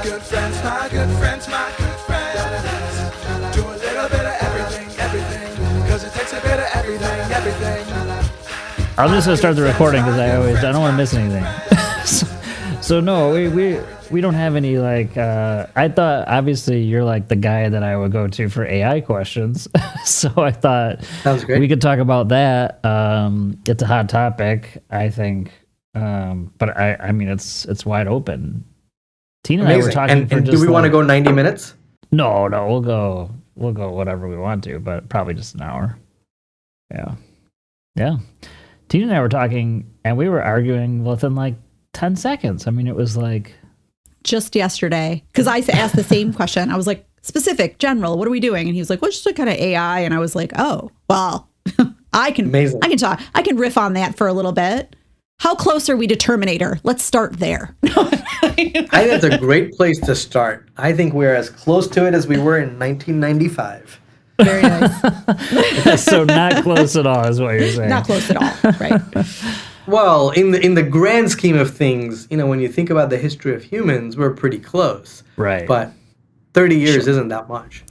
good friends, my good friends, my good friends. Do a little bit of everything, cause it takes a bit of everything. I'm just gonna start the recording because I don't want to miss anything. so no, we don't have any I thought obviously you're like the guy that I would go to for AI questions. So I thought sounds great. We could talk about that. It's a hot topic, I think. But I mean it's wide open. Tina and I were talking and do we want to go 90 minutes? No, we'll go whatever we want to, but probably just an hour. Yeah. Tina and I were talking, and we were arguing within like 10 seconds. I mean, it was like... Just yesterday, because I asked the same question. I was like, specific, general, what are we doing? And he was like, well, just a kind of AI. And I was like, oh, well, I can talk. I can riff on that for a little bit. How close are we to Terminator? Let's start there. I think that's a great place to start. I think we're as close to it as we were in 1995. Very nice. So not close at all is what you're saying. Not close at all, right? Well, in the grand scheme of things, when you think about the history of humans, we're pretty close. Right. But 30 years isn't that much.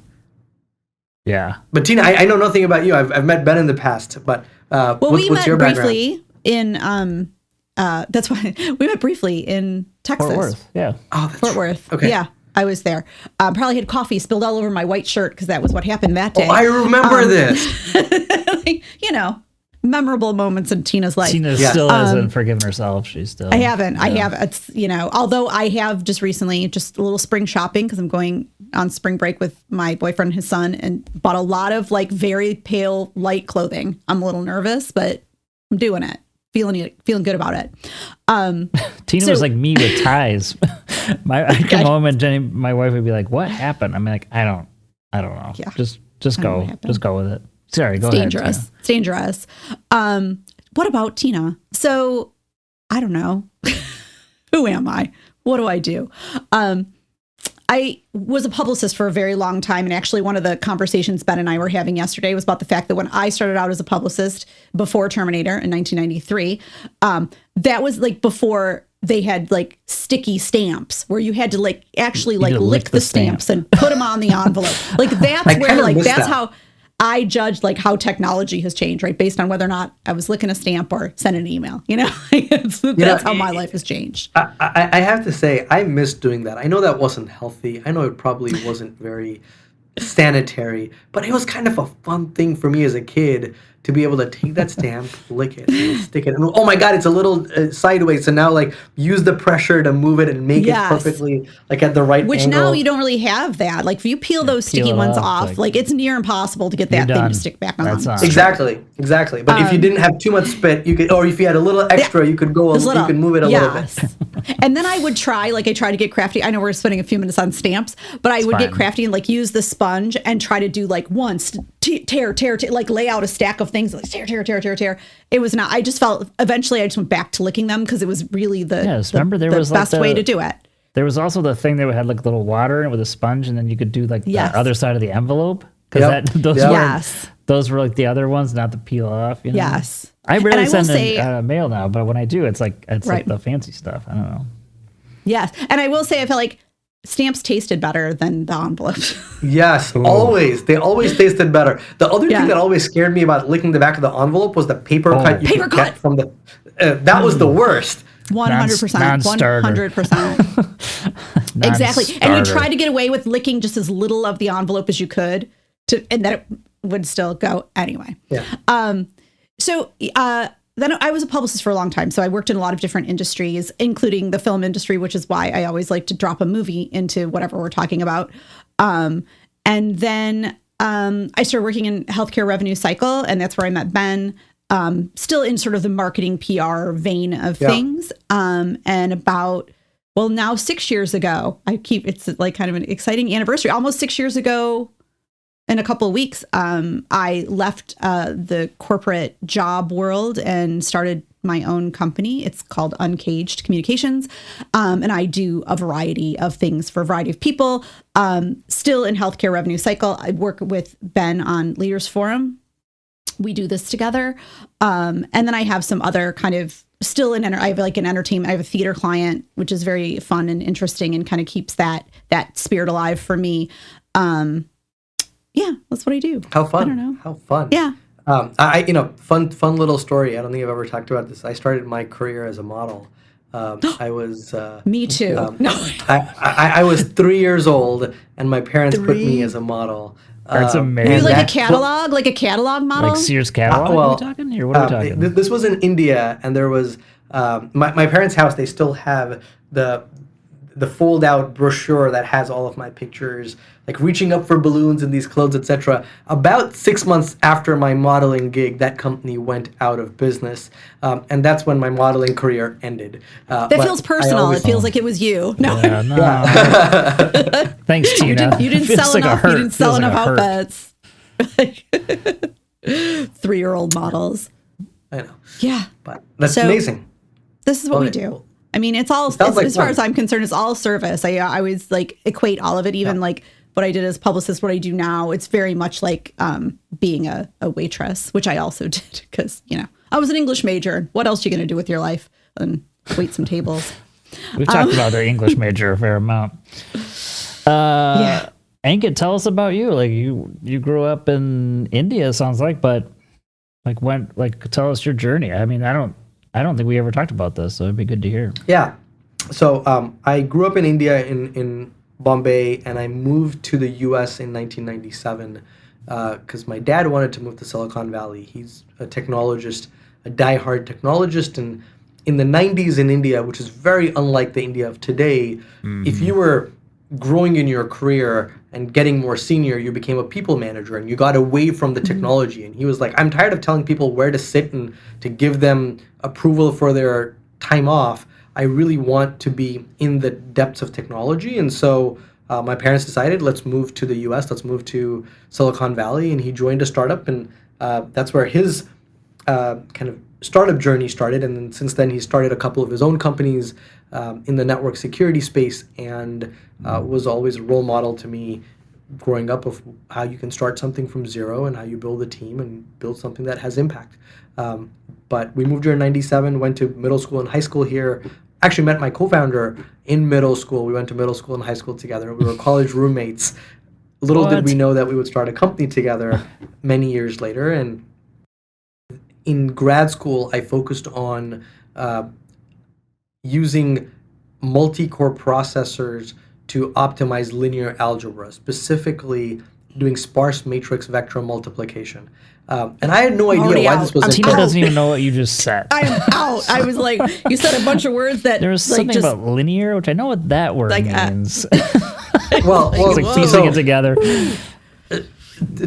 Yeah. But Tina, I know nothing about you. I've met Ben in the past, but what's your background? Briefly in that's why we met briefly in Texas. Fort Worth. Yeah. Oh, that's Fort Worth. Okay. Yeah. I was there. Probably had coffee spilled all over my white shirt because that was what happened that day. Oh, I remember this. Memorable moments in Tina's life. Tina still hasn't forgiven herself. She's still. I haven't. Yeah. I have. It's although I have just recently just a little spring shopping because I'm going on spring break with my boyfriend and his son and bought a lot of very pale light clothing. I'm a little nervous, but I'm doing it. Feeling good about it. Tina was like me with ties. I'd come home and Jenny, my wife, would be like, "What happened?" I'm like, "I don't know. Yeah. Just go. Just go with it." Sorry, go ahead. It's dangerous. What about Tina? So I don't know. Who am I? What do I do? I was a publicist for a very long time. And actually one of the conversations Ben and I were having yesterday was about the fact that when I started out as a publicist before Terminator in 1993, that was before they had sticky stamps where you had to actually lick the stamps and put them on the envelope. That's where that's how I judged how technology has changed, right? Based on whether or not I was licking a stamp or sending an email, that's how my life has changed. I have to say, I miss doing that. I know that wasn't healthy. I know it probably wasn't very sanitary, but it was kind of a fun thing for me as a kid to be able to take that stamp, lick it, and stick it. And oh my God, it's a little sideways. So now use the pressure to move it and make it perfectly at the right Which angle. Now you don't really have that. If you peel those sticky ones off, it's near impossible to get that thing to stick back on. Exactly. But if you didn't have too much spit, you could, or if you had a little extra, you could you could move it a little bit. And then I would try, I try to get crafty. I know we're spending a few minutes on stamps, but I would get crafty and use the sponge and try to do once tear, lay out a stack of things, tear. It was not, I just felt, eventually I just went back to licking them because it was really the best way to do it. There was also the thing that had little water in it with a sponge, and then you could do the other side of the envelope. Because those were the other ones, not the peel off. Yes. I rarely send mail now, but when I do, it's the fancy stuff. I don't know. Yes. And I will say, I felt like stamps tasted better than the envelopes. Yes, always. They always tasted better. The other thing that always scared me about licking the back of the envelope was the paper cut you could get from the... that was the worst. 100%. 100%. Exactly. And you try to get away with licking just as little of the envelope as you could, and then it would still go anyway. Yeah. So then I was a publicist for a long time. So I worked in a lot of different industries, including the film industry, which is why I always like to drop a movie into whatever we're talking about. And then I started working in healthcare revenue cycle, and that's where I met Ben, still in sort of the marketing PR vein of things. And about, now 6 years ago, it's kind of an exciting anniversary, almost 6 years ago. In a couple of weeks, I left the corporate job world and started my own company. It's called Uncaged Communications. And I do a variety of things for a variety of people. Still in healthcare revenue cycle. I work with Ben on Leaders Forum. We do this together. And then I have some other kind of still I have like an entertainment. I have a theater client, which is very fun and interesting, and kind of keeps that spirit alive for me. Yeah, that's what I do. How fun! I don't know. How fun! Yeah. Fun little story. I don't think I've ever talked about this. I started my career as a model. I was. Me too. No. I was 3 years old, and my parents put me as a model. That's Are you amazing. like a catalog, like a catalog model? Like Sears catalog? well, are we talking? Here, what are we talking? This was in India, and there was my parents' house. They still have the fold out brochure that has all of my pictures, like reaching up for balloons in these clothes, etc. About 6 months after my modeling gig, that company went out of business, and that's when my modeling career ended. That feels personal. It feels like it was you. No, Yeah, no. Thanks, Tina. you didn't Feels sell like a enough. hurt. You didn't sell Feels like enough a hurt. outfits. 3-year-old models. I know, Yeah, but that's So- amazing. this is what we Okay. do. I mean, it's all sounds like as far fun. as I'm concerned, it's all service. I always like equate all of it, even like what I did as publicist, what I do now. It's very much like being a waitress, which I also did because I was an English major. What else are you going to do with your life and wait some tables? We've talked about our English major a fair amount. Yeah. Ankit, tell us about you. Like you grew up in India, sounds like, but tell us your journey. I mean, I don't think we ever talked about this, so it'd be good to hear. Yeah. So I grew up in India in Bombay, and I moved to the U.S. in 1997 because my dad wanted to move to Silicon Valley. He's a technologist, a diehard technologist, and in the 90s in India, which is very unlike the India of today, if you were growing in your career and getting more senior, you became a people manager and you got away from the technology. And he was like, I'm tired of telling people where to sit and to give them approval for their time off. I really want to be in the depths of technology. And so my parents decided, let's move to the US, let's move to Silicon Valley. And he joined a startup, and that's where his kind of startup journey started. And then since then, he started a couple of his own companies in the network security space, and was always a role model to me growing up of how you can start something from zero and how you build a team and build something that has impact. But we moved here in 97, went to middle school and high school here. Actually met my co-founder in middle school. We went to middle school and high school together. We were college roommates. Little did we know that we would start a company together many years later. And in grad school, I focused on using multi-core processors to optimize linear algebra, specifically doing sparse matrix vector multiplication. And I had no idea why this was Tina important. doesn't even know what you just said. I'm out. I was like, you said a bunch of words that There was like, something just, about linear, which I know what that word Like, means. Well, It's like piecing so, it together.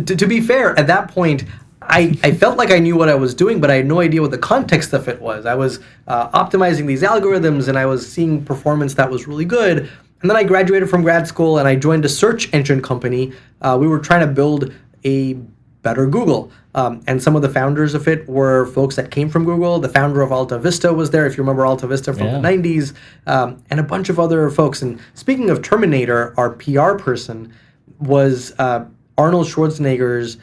to be fair, at that point, I felt like I knew what I was doing, but I had no idea what the context of it was. I was optimizing these algorithms, and I was seeing performance that was really good. And then I graduated from grad school, and I joined a search engine company. We were trying to build a better Google. And some of the founders of it were folks that came from Google. The founder of Alta Vista was there, if you remember Alta Vista from the 90s, and a bunch of other folks. And speaking of Terminator, our PR person was Arnold Schwarzenegger's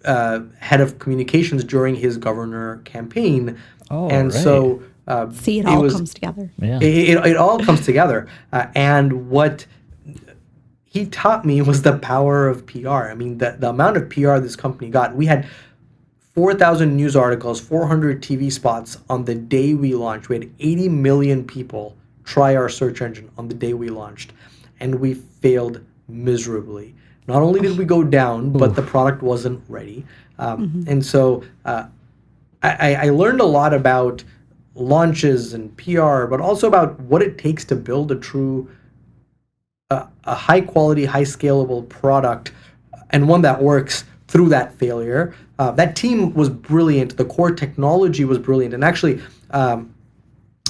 head of communications during his governor campaign. Oh, and right. so see, it all comes together. Yeah. it all comes together. And what he taught me was the power of PR. I mean, the amount of PR this company got. We had 4,000 news articles, 400 TV spots on the day we launched. We had 80 million people try our search engine on the day we launched. And we failed miserably. Not only did we go down, but the product wasn't ready. And so I learned a lot about launches and PR, but also about what it takes to build a true a high quality, high scalable product, and one that works through that failure. That team was brilliant. The core technology was brilliant. And actually,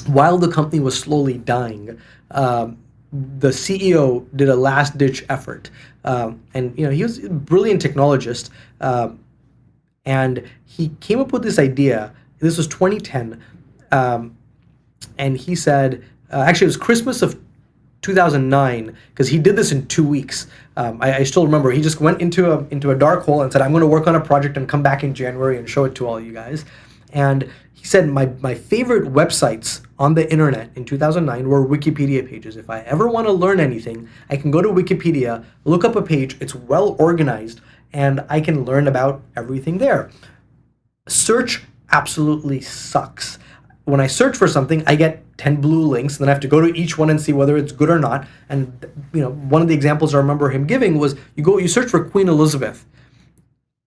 while the company was slowly dying, the CEO did a last ditch effort. And he was a brilliant technologist. And he came up with this idea. This was 2010. And he said, actually it was Christmas of 2009, because he did this in 2 weeks. I still remember, he just went into a dark hole and said, I'm going to work on a project and come back in January and show it to all you guys. And he said my favorite websites on the internet in 2009 were Wikipedia pages. If I ever want to learn anything, I can go to Wikipedia, look up a page, it's well organized, and I can learn about everything there. Search absolutely sucks. When I search for something, I get 10 blue links, and then I have to go to each one and see whether it's good or not. And one of the examples I remember him giving was you search for Queen Elizabeth.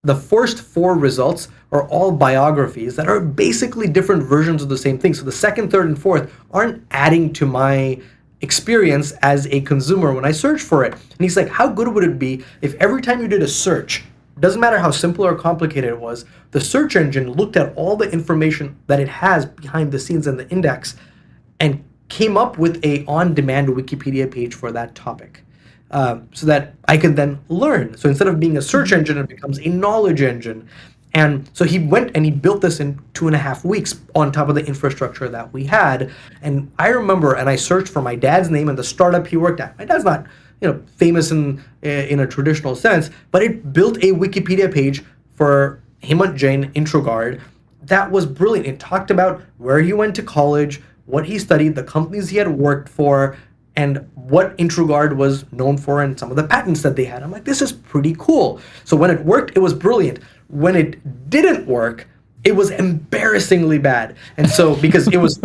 The first 4 results are all biographies that are basically different versions of the same thing. So the second, third, and fourth aren't adding to my experience as a consumer when I search for it. And he's like, how good would it be if every time you did a search, doesn't matter how simple or complicated it was, the search engine looked at all the information that it has behind the scenes in the index and came up with a on-demand Wikipedia page for that topic. So that I could then learn. So instead of being a search engine, it becomes a knowledge engine. And so he went and he built this in 2.5 weeks on top of the infrastructure that we had. And I remember, and I searched for my dad's name and the startup he worked at. My dad's not, famous in a traditional sense, but it built a Wikipedia page for Ankit Jain, IntroGuard, that was brilliant. It talked about where he went to college, what he studied, the companies he had worked for, and what IntroGuard was known for and some of the patents that they had. I'm like, this is pretty cool. So when it worked, it was brilliant. When it didn't work, it was embarrassingly bad. And so because it was,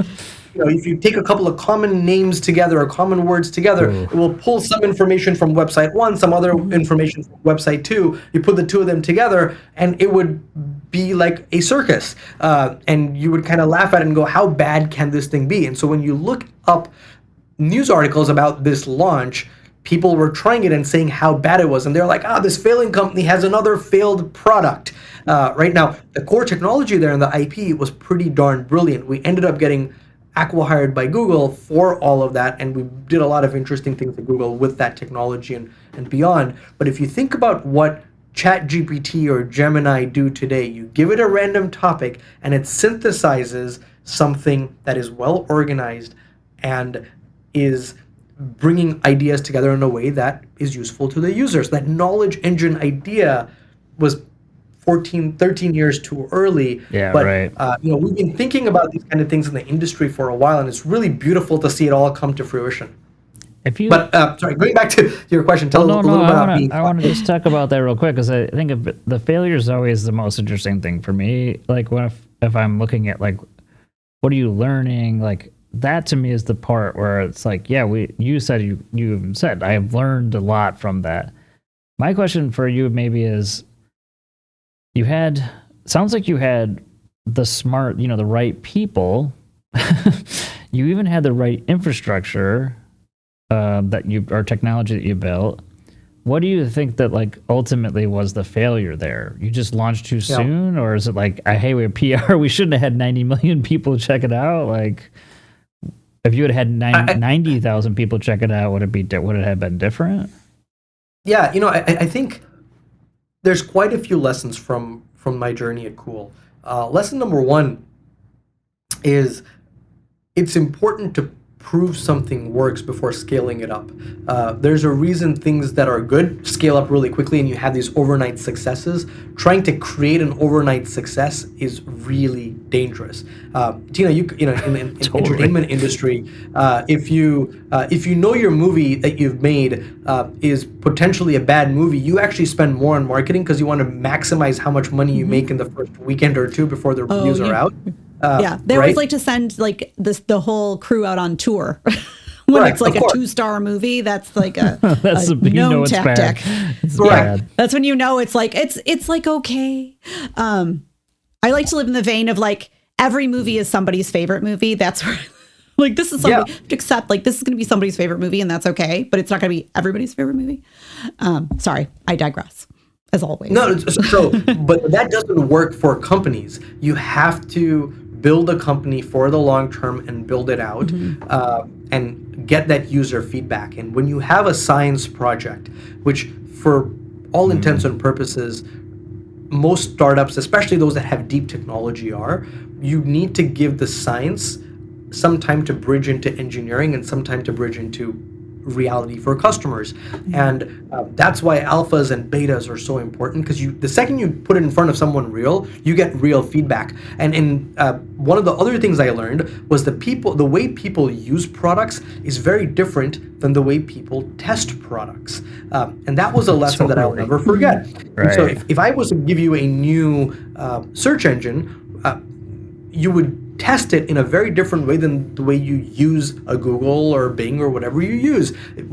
if you take a couple of common names together or common words together, it will pull some information from website 1, some other information from website 2. You put the 2 of them together, and it would be like a circus. And you would kind of laugh at it and go, how bad can this thing be? And so when you look up news articles about this launch, people were trying it and saying how bad it was. And they're like, this failing company has another failed product. Right now, the core technology there and the IP was pretty darn brilliant. We ended up getting acqui-hired by Google for all of that, and we did a lot of interesting things at Google with that technology and beyond. But if you think about what ChatGPT or Gemini do today, you give it a random topic and it synthesizes something that is well organized and is bringing ideas together in a way that is useful to the users. That knowledge engine idea was 13 years too early. Yeah, but, right. We've been thinking about these kind of things in the industry for a while, and it's really beautiful to see it all come to fruition. Sorry, going back to your question, tell a little bit about being. I want to just talk about that real quick, because I think the failure is always the most interesting thing for me. Like if I'm looking at like, what are you learning? Like that to me is the part where it's like, yeah, you said I have learned a lot from that. My question for you maybe is, sounds like you had the smart, the right people. You even had the right infrastructure or technology that you built. What do you think that like ultimately was the failure there? You just launched too soon, or is it like, hey, we're PR, we shouldn't have had 90 million people check it out? Like, if you had had 90,000 people check it out, would it have been different? Yeah, I think there's quite a few lessons from my journey at Cool. Lesson number 1 is it's important to prove something works before scaling it up. There's a reason things that are good scale up really quickly and you have these overnight successes. Trying to create an overnight success is really dangerous. Tina, in the Totally. entertainment industry, if you know your movie that you've made is potentially a bad movie, you actually spend more on marketing because you want to maximize how much money you make in the first weekend or two before the reviews are out. They always like to send like the whole crew out on tour when it's like a 2-star movie. That's like a known it's tactic. bad. It's bad. That's when it's like it's like okay. I like to live in the vein of like every movie is somebody's favorite movie. That's where like this is somebody to accept like this is going to be somebody's favorite movie and that's okay, but it's not going to be everybody's favorite movie. Sorry, I digress. As always. No, but that doesn't work for companies. You have to build a company for the long term and build it out and get that user feedback. And when you have a science project, which for all intents and purposes, most startups, especially those that have deep technology you need to give the science some time to bridge into engineering and some time to bridge into reality for customers. And that's why alphas and betas are so important, because the second you put it in front of someone real, you get real feedback. And one of the other things I learned was the way people use products is very different than the way people test products. And that was a lesson that I'll never forget. Right. So if I was to give you a new search engine, you would test it in a very different way than the way you use a Google or Bing or whatever you use.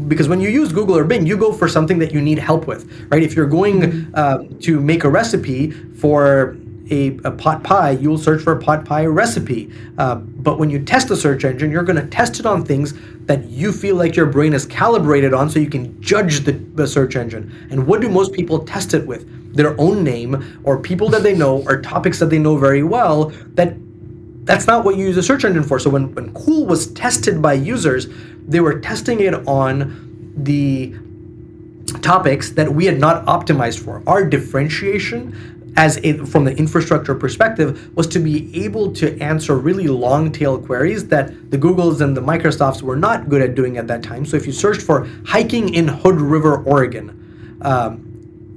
Because when you use Google or Bing, you go for something that you need help with, right? If you're going to make a recipe for a pot pie, you'll search for a pot pie recipe. But when you test the search engine, you're going to test it on things that you feel like your brain is calibrated on, so you can judge the search engine. And what do most people test it with? Their own name, or people that they know, or topics that they know very well. That's not what you use a search engine for. So when Cool was tested by users, they were testing it on the topics that we had not optimized for. Our differentiation from the infrastructure perspective was to be able to answer really long tail queries that the Googles and the Microsofts were not good at doing at that time. So if you searched for hiking in Hood River, Oregon,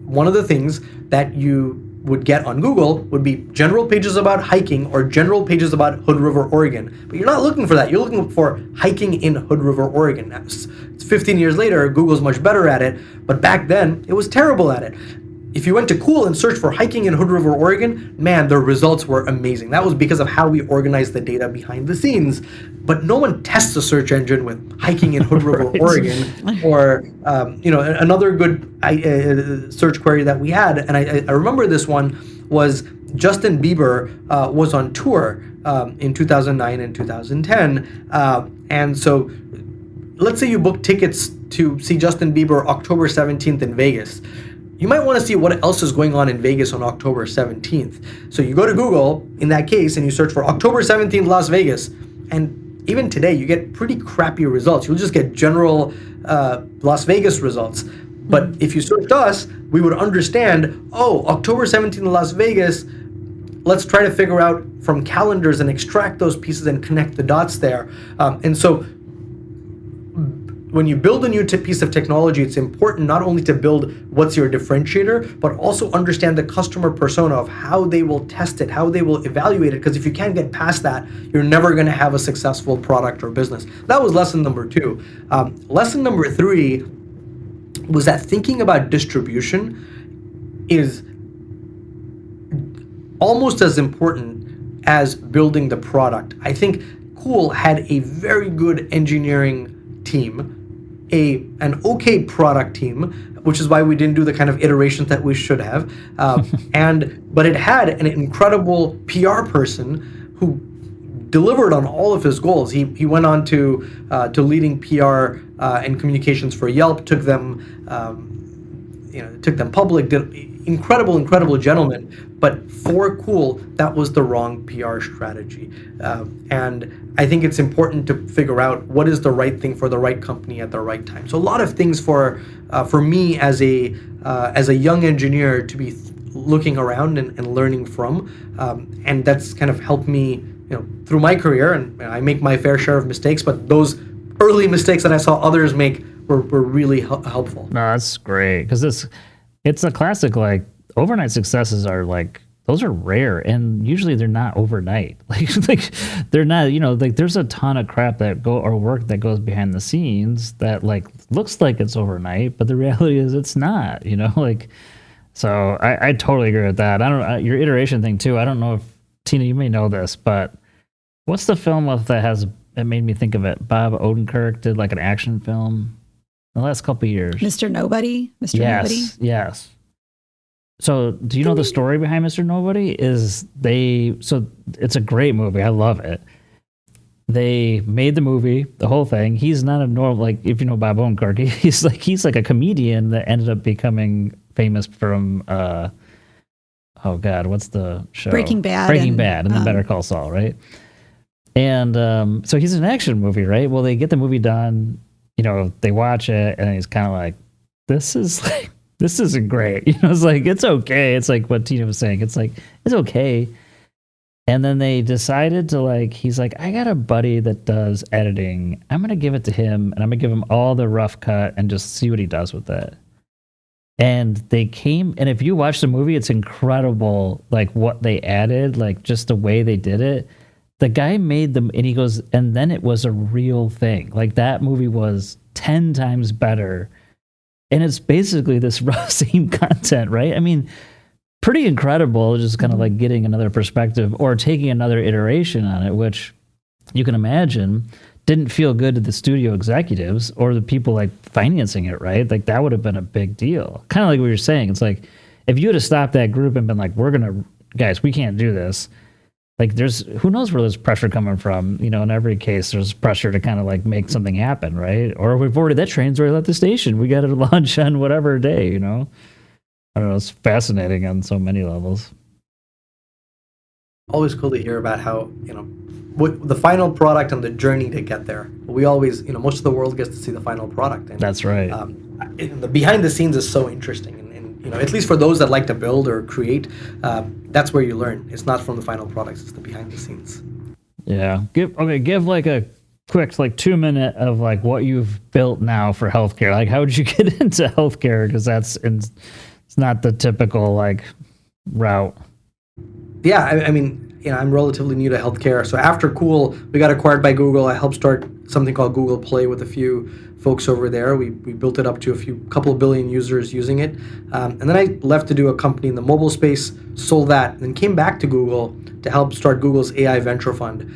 one of the things that you would get on Google would be general pages about hiking or general pages about Hood River, Oregon. But you're not looking for that. You're looking for hiking in Hood River, Oregon. It's 15 years later, Google's much better at it, but back then it was terrible at it. If you went to Cool and searched for hiking in Hood River, Oregon, man, the results were amazing. That was because of how we organized the data behind the scenes. But no one tests a search engine with hiking in Hood River, Right. Oregon, or another good search query that we had, and I remember this one was Justin Bieber was on tour in 2009 and 2010, and so let's say you book tickets to see Justin Bieber October 17th in Vegas. You might want to see what else is going on in Vegas on October 17th. So you go to Google, in that case, and you search for October 17th Las Vegas. And even today, you get pretty crappy results. You'll just get general Las Vegas results. But if you searched us, we would understand, October 17th Las Vegas, let's try to figure out from calendars and extract those pieces and connect the dots there. And so when you build a new piece of technology, it's important not only to build what's your differentiator, but also understand the customer persona of how they will test it, how they will evaluate it. Because if you can't get past that, you're never going to have a successful product or business. That was lesson number 2. Lesson number 3 was that thinking about distribution is almost as important as building the product. I think Cool had a very good engineering team, an okay product team, which is why we didn't do the kind of iterations that we should have. But it had an incredible PR person who delivered on all of his goals. He went on to leading PR and communications for Yelp, took them public, did incredible gentleman. But for Cool, that was the wrong PR strategy. And I think it's important to figure out what is the right thing for the right company at the right time. So a lot of things for me as a young engineer to be looking around and learning from, and that's kind of helped me, through my career. And I make my fair share of mistakes, but those early mistakes that I saw others make were really helpful. No, that's great, because it's a classic, like, overnight successes are like, those are rare, and usually they're not overnight. Like they're not, there's a ton of crap work that goes behind the scenes that like looks like it's overnight, but the reality is it's not, so I totally agree with that. I don't your iteration thing too. I don't know if Tina, you may know this, but what's the film it made me think of it? Bob Odenkirk did like an action film the last couple of years. Mr. Nobody? Nobody? Yes. So do you know the story behind Mr. Nobody? So it's a great movie. I love it. They made the movie, the whole thing. He's not a normal, like, if you know Bob Odenkirk, he's like a comedian that ended up becoming famous from, what's the show? Breaking Bad. And then Better Call Saul, right? And so he's an action movie, right? Well, they get the movie done, they watch it, and he's kind of like, this isn't great. It's like, it's okay. It's like what Tina was saying. It's like, it's okay. And then they decided to like, he's like, I got a buddy that does editing. I'm going to give it to him and I'm going to give him all the rough cut and just see what he does with it. And they came, and if you watch the movie, it's incredible, like what they added, like just the way they did it. The guy made them, and he goes, and then it was a real thing. Like that movie was 10 times better. And it's basically this same content, right? I mean, pretty incredible, just kind of like getting another perspective or taking another iteration on it, which you can imagine didn't feel good to the studio executives or the people like financing it, right? Like that would have been a big deal. Kind of like what you're saying. It's like, if you would have stopped that group and been like, guys, we can't do this. Like who knows where there's pressure coming from? You know, in every case, there's pressure to kind of like make something happen, right? Or that train's already left the station. We got to launch on whatever day, you know? I don't know. It's fascinating on so many levels. Always cool to hear about how, what the final product and the journey to get there. We always, most of the world gets to see the final product. And, that's right. The behind the scenes is so interesting. And at least for those that like to build or create, that's where you learn. It's not from the final products, it's the behind the scenes. Yeah. Give like a quick 2-minute of like what you've built now for healthcare. Like how did you get into healthcare? Because it's not the typical like route. Yeah, I mean, I'm relatively new to healthcare. So after Cool, we got acquired by Google. I helped start something called Google Play with a few folks over there. We built it up to a couple of billion users using it. And then I left to do a company in the mobile space, sold that, and then came back to Google to help start Google's AI venture fund.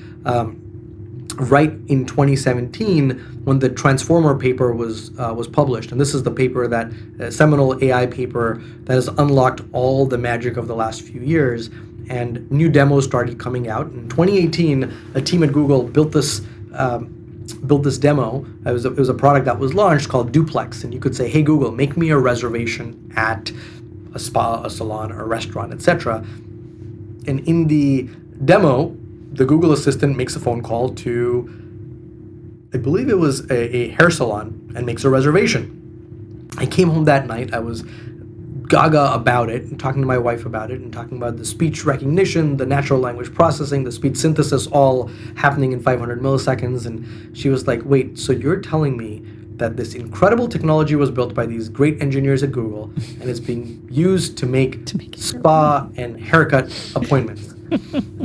Right in 2017, when the Transformer paper was published, and this is the paper seminal AI paper that has unlocked all the magic of the last few years, and new demos started coming out. In 2018, a team at Google built this demo. It was a product that was launched called Duplex, and you could say, "Hey Google, make me a reservation at a spa, a salon, a restaurant, etc." And in the demo, the Google Assistant makes a phone call to, I believe it was a hair salon, and makes a reservation. I came home that night. I was gaga about it, and talking to my wife about it, and talking about the speech recognition, the natural language processing, the speech synthesis, all happening in 500 milliseconds. And she was like, wait, so you're telling me that this incredible technology was built by these great engineers at Google, and it's being used to make spa and haircut appointments?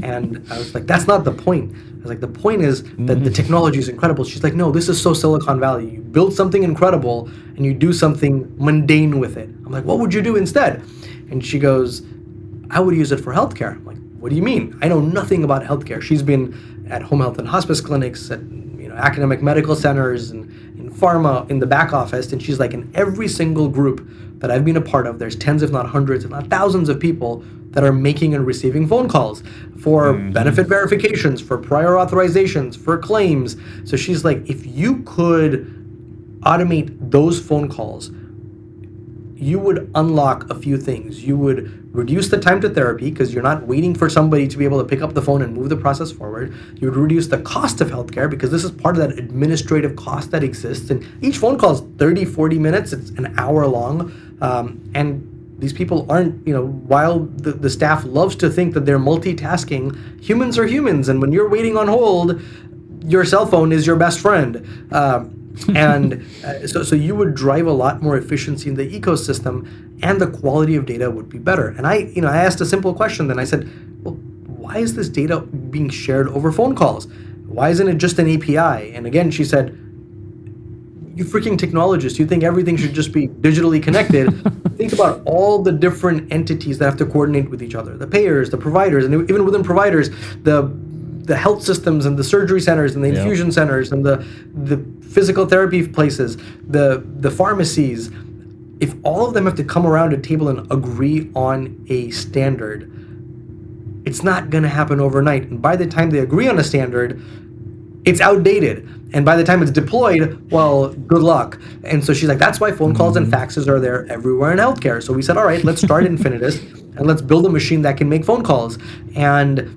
And I was like, that's not the point. I was like, the point is that the technology is incredible. She's like, no, this is so Silicon Valley. You build something incredible and you do something mundane with it. I'm like, what would you do instead? And she goes, I would use it for healthcare. I'm like, what do you mean? I know nothing about healthcare. She's been at home health and hospice clinics, at academic medical centers, and in pharma, in the back office. And she's like, in every single group that I've been a part of, there's tens, if not hundreds, if not thousands of people that are making and receiving phone calls for benefit verifications, for prior authorizations, for claims. So she's like, if you could automate those phone calls, you would unlock a few things. You would reduce the time to therapy because you're not waiting for somebody to be able to pick up the phone and move the process forward. You would reduce the cost of healthcare because this is part of that administrative cost that exists. And each phone call is 30, 40 minutes. It's an hour long. And these people aren't, while the staff loves to think that they're multitasking, humans are humans. And when you're waiting on hold, your cell phone is your best friend. So you would drive a lot more efficiency in the ecosystem, and the quality of data would be better. And I asked a simple question. Then I said, well, why is this data being shared over phone calls? Why isn't it just an API? And again, she said, you freaking technologists, you think everything should just be digitally connected. Think about all the different entities that have to coordinate with each other, the payers, the providers, and even within providers, the health systems and the surgery centers and the infusion centers and the physical therapy places, the pharmacies. If all of them have to come around a table and agree on a standard, it's not going to happen overnight. And by the time they agree on a standard, it's outdated. And by the time it's deployed, well, good luck. And so she's like, that's why phone calls and faxes are there everywhere in healthcare. So we said, all right, let's start Infinitus and let's build a machine that can make phone calls. And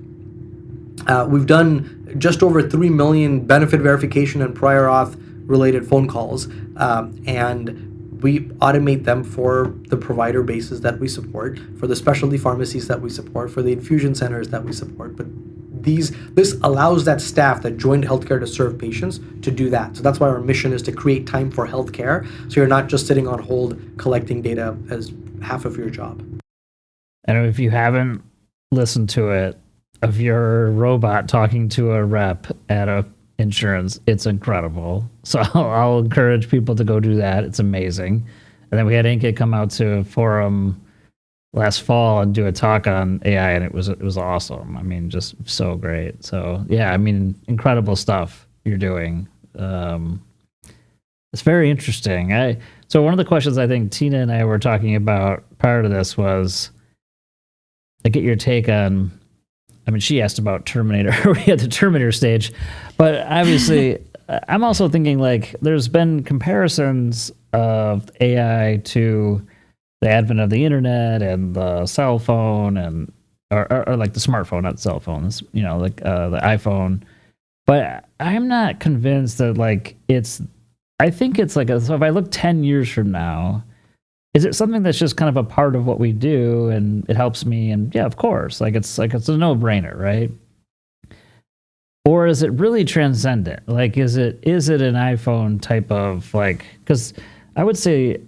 we've done just over 3 million benefit verification and prior auth related phone calls. And we automate them for the provider bases that we support, for the specialty pharmacies that we support, for the infusion centers that we support. But this allows that staff that joined healthcare to serve patients to do that. So that's why our mission is to create time for healthcare. So you're not just sitting on hold collecting data as half of your job. And if you haven't listened to it, of your robot talking to a rep at a insurance, it's incredible. So I'll encourage people to go do that. It's amazing. And then we had Ankit come out to a forum last fall and do a talk on AI, and it was awesome. I mean, just so great. So yeah, I mean, incredible stuff you're doing. It's very interesting. So one of the questions I think Tina and I were talking about prior to this was, I get your take on, I mean, she asked about Terminator. We at the Terminator stage, but obviously I'm also thinking like there's been comparisons of AI to the advent of the internet and the cell phone and or like the smartphone, not cell phones, you know, like the iPhone. But I'm not convinced that like I think it's like, so if I look 10 years from now, is it something that's just kind of a part of what we do and it helps me? And yeah, of course, it's a no-brainer, right? Or is it really transcendent? Like, is it an iPhone type of like, because I would say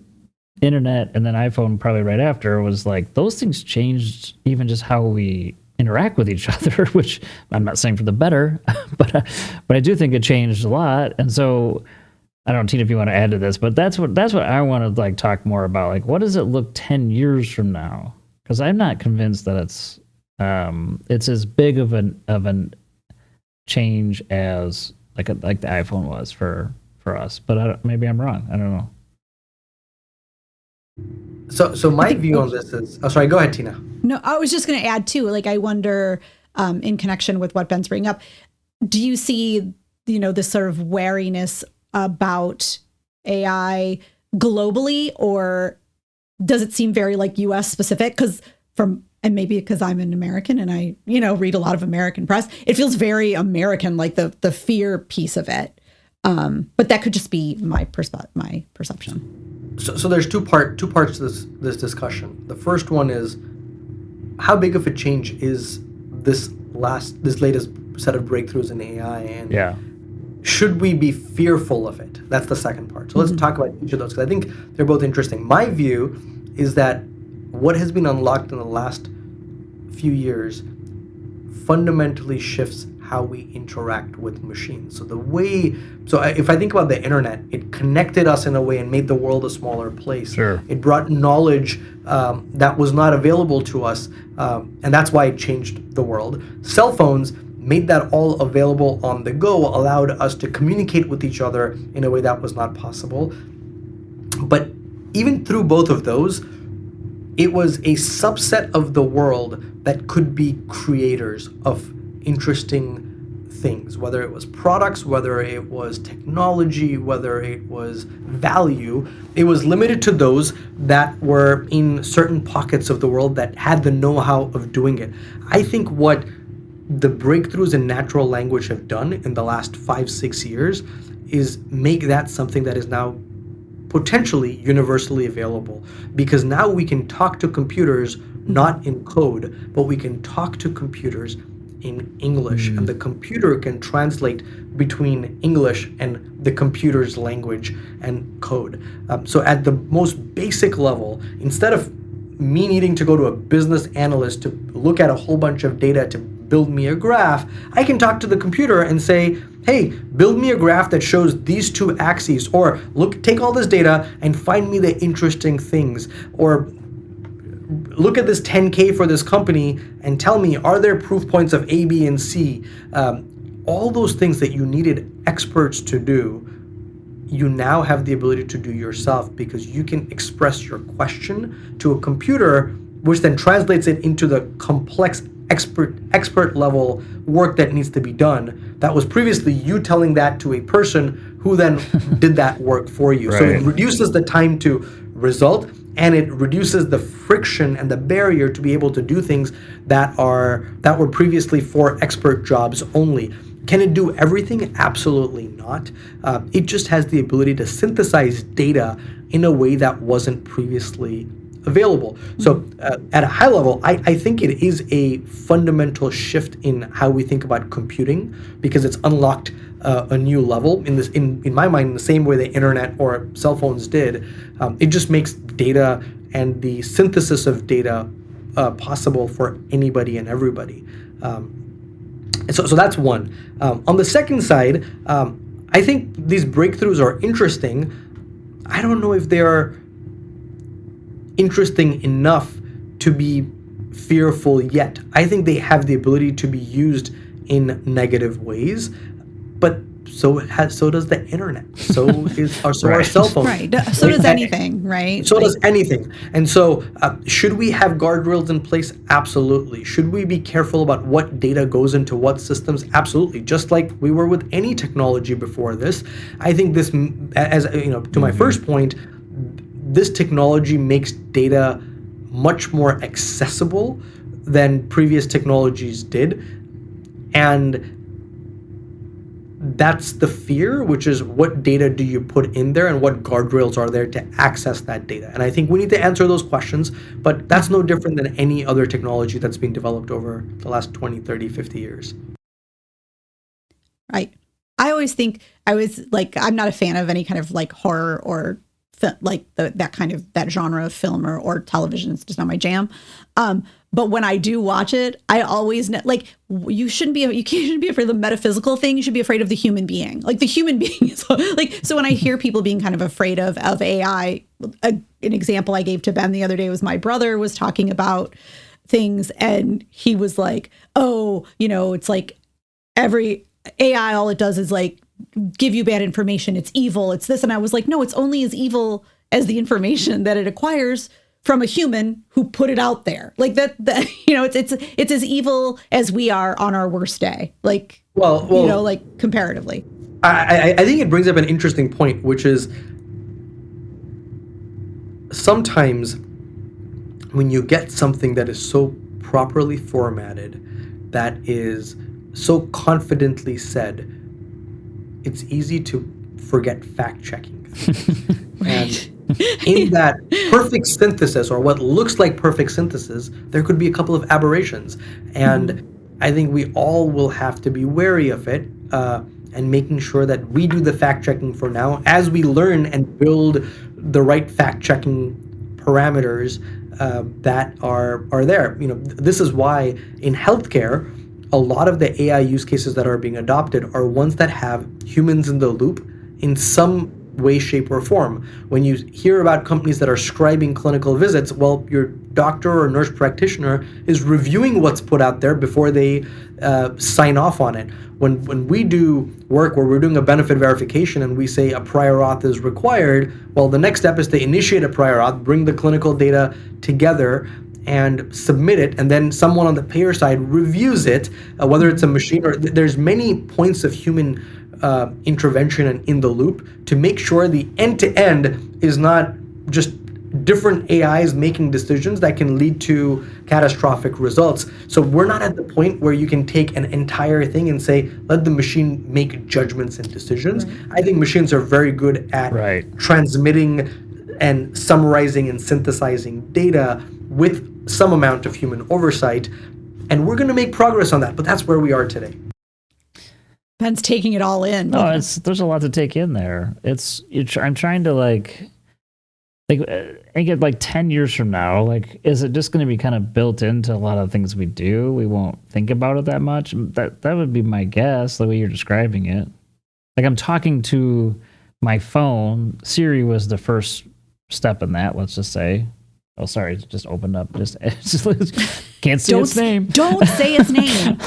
internet and then iPhone probably right after was like, those things changed even just how we interact with each other, which I'm not saying for the better, but I do think it changed a lot. And so I don't know, Tina, if you want to add to this, but that's what I want to like talk more about. Like, what does it look 10 years from now? Because I'm not convinced that it's as big of an change as like the iPhone was for us. But maybe I'm wrong. I don't know. So my view on this is, oh, sorry, go ahead, Tina. No, I was just going to add too, like, I wonder, in connection with what Ben's bringing up, do you see, this sort of wariness about AI globally, or does it seem very like US specific? And maybe because I'm an American and I, read a lot of American press, it feels very American, like the fear piece of it. But that could just be my perception. So there's two parts to this discussion. The first one is, how big of a change is this latest set of breakthroughs in AI, and should we be fearful of it? That's the second part. So let's talk about each of those, because I think they're both interesting. My view is that what has been unlocked in the last few years fundamentally shifts how we interact with machines. So if I think about the internet, it connected us in a way and made the world a smaller place. Sure. It brought knowledge that was not available to us, and that's why it changed the world. Cell phones made that all available on the go, allowed us to communicate with each other in a way that was not possible. But even through both of those, it was a subset of the world that could be creators of interesting things, whether it was products, whether it was technology, whether it was value. It was limited to those that were in certain pockets of the world that had the know-how of doing it. I think what the breakthroughs in natural language have done in the last 5-6 years is make that something that is now potentially universally available, because now we can talk to computers not in code, but we can talk to computers in English, and the computer can translate between English and the computer's language and code. So at the most basic level, instead of me needing to go to a business analyst to look at a whole bunch of data to build me a graph, I can talk to the computer and say, hey, build me a graph that shows these two axes, or take all this data and find me the interesting things, or look at this 10K for this company and tell me, are there proof points of A, B, and C? All those things that you needed experts to do, you now have the ability to do yourself, because you can express your question to a computer, which then translates it into the complex expert level work that needs to be done. That was previously you telling that to a person who then did that work for you. Right. So it reduces the time to result, and it reduces the friction and the barrier to be able to do things that were previously for expert jobs only. Can it do everything? Absolutely not. It just has the ability to synthesize data in a way that wasn't previously available. So at a high level, I think it is a fundamental shift in how we think about computing, because it's unlocked a new level in my mind, in the same way the internet or cell phones did. It just makes data and the synthesis of data possible for anybody and everybody. So that's one. On the second side, I think these breakthroughs are interesting. I don't know if they are interesting enough to be fearful yet. I think they have the ability to be used in negative ways, but so does the internet. So are cell phones. Right. So does anything, right? So does anything. And so should we have guardrails in place? Absolutely. Should we be careful about what data goes into what systems? Absolutely. Just like we were with any technology before this. I think this, as you know, to my first point, this technology makes data much more accessible than previous technologies did. And that's the fear, which is what data do you put in there and what guardrails are there to access that data? And I think we need to answer those questions, but that's no different than any other technology that's been developed over the last 20, 30, 50 years. Right. I always think I'm not a fan of any kind of like horror or that genre of film or television. It's just not my jam. But when I do watch it, I always you shouldn't be afraid of the metaphysical thing. You should be afraid of the human being. Like the human being is like, so when I hear people being kind of afraid of AI, an example I gave to Ben the other day was my brother was talking about things and he was like, oh, it's like every AI, all it does is like give you bad information. It's evil. It's this. And I was like, no, it's only as evil as the information that it acquires from a human who put it out there. Like that it's as evil as we are on our worst day. Like, like comparatively. I think it brings up an interesting point, which is sometimes when you get something that is so properly formatted, that is so confidently said, it's easy to forget fact-checking things. And in that perfect synthesis, or what looks like perfect synthesis, there could be a couple of aberrations. And I think we all will have to be wary of it, and making sure that we do the fact-checking for now as we learn and build the right fact-checking parameters that are there. This is why in healthcare, a lot of the AI use cases that are being adopted are ones that have humans in the loop in some way, shape, or form. When you hear about companies that are scribing clinical visits, well, your doctor or nurse practitioner is reviewing what's put out there before they sign off on it. When we do work where we're doing a benefit verification and we say a prior auth is required, well, the next step is to initiate a prior auth, bring the clinical data together, and submit it, and then someone on the payer side reviews it, whether it's a machine or there's many points of human intervention and in the loop to make sure the end-to-end is not just different AIs making decisions that can lead to catastrophic results. So we're not at the point where you can take an entire thing and say, let the machine make judgments and decisions. Right. I think machines are very good at transmitting and summarizing and synthesizing data with some amount of human oversight, and we're going to make progress on that, but that's where we are today. Ben's taking it all in. No, there's a lot to take in there. I'm trying to I get 10 years from now, is it just going to be kind of built into a lot of things we do? We won't think about it that much. That would be my guess, the way you're describing it. Like I'm talking to my phone. Siri was the first step in that, let's just say. Oh, sorry, it just opened up. Just can't see its name. Don't say its name.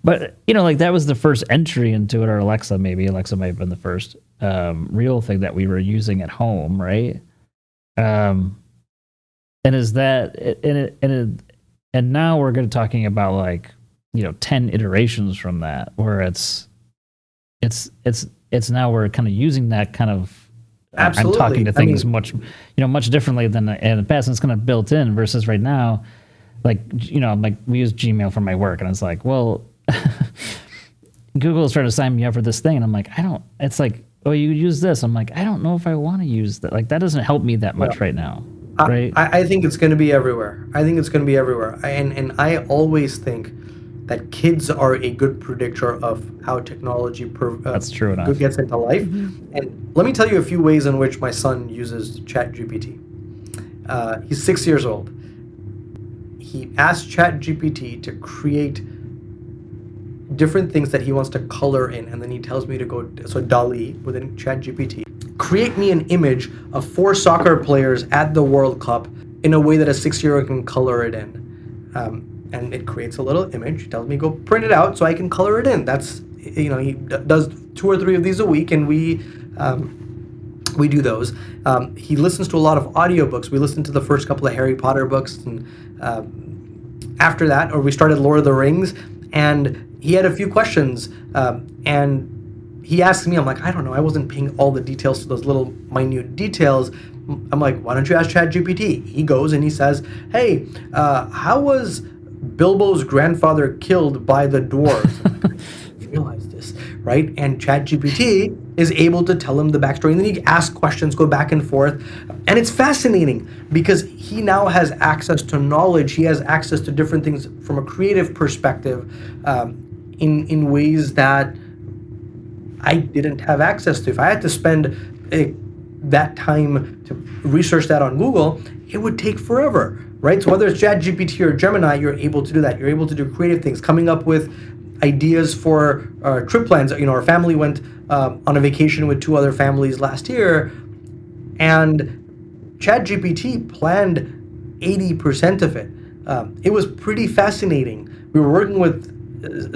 But, that was the first entry into it, or Alexa, maybe. Alexa might have been the first real thing that we were using at home, right? And is that, and now we're going to talking about 10 iterations from that, where it's now we're kind of using that kind of, absolutely. I'm talking to things much differently than in the past, and it's kind of built in versus right now, we use Gmail for my work, and it's like, well, Google is trying to sign me up for this thing, and I'm like, you use this. I'm like, I don't know if I want to use that. That doesn't help me that much right now. right? I think it's going to be everywhere. I think it's going to be everywhere. And I always think that kids are a good predictor of how technology That's true enough. gets into life. And let me tell you a few ways in which my son uses ChatGPT. He's 6 years old. He asked ChatGPT to create different things that he wants to color in, and then he tells me to go, so DALL-E within ChatGPT, create me an image of 4 soccer players at the World Cup in a way that a 6-year-old can color it in. And it creates a little image. He tells me go print it out so I can color it in. That's, he does 2 or 3 of these a week, and we do those. He listens to a lot of audiobooks. We listened to the first couple of Harry Potter books, and after that, or we started Lord of the Rings, and he had a few questions, and he asked me, I'm like, I don't know, I wasn't paying all the details to those little minute details. I'm like, why don't you ask ChatGPT? He goes and he says, hey, how was Bilbo's grandfather killed by the dwarves? I'm like, I didn't realize this, right? And ChatGPT is able to tell him the backstory, and then you ask questions, go back and forth, and it's fascinating because he now has access to knowledge. He has access to different things from a creative perspective, in ways that I didn't have access to. If I had to spend that time to research that on Google, it would take forever, right? So whether it's ChatGPT or Gemini, you're able to do that. You're able to do creative things, coming up with ideas for trip plans. Our family went on a vacation with 2 other families last year, and ChatGPT planned 80% of it. It was pretty fascinating. We were working with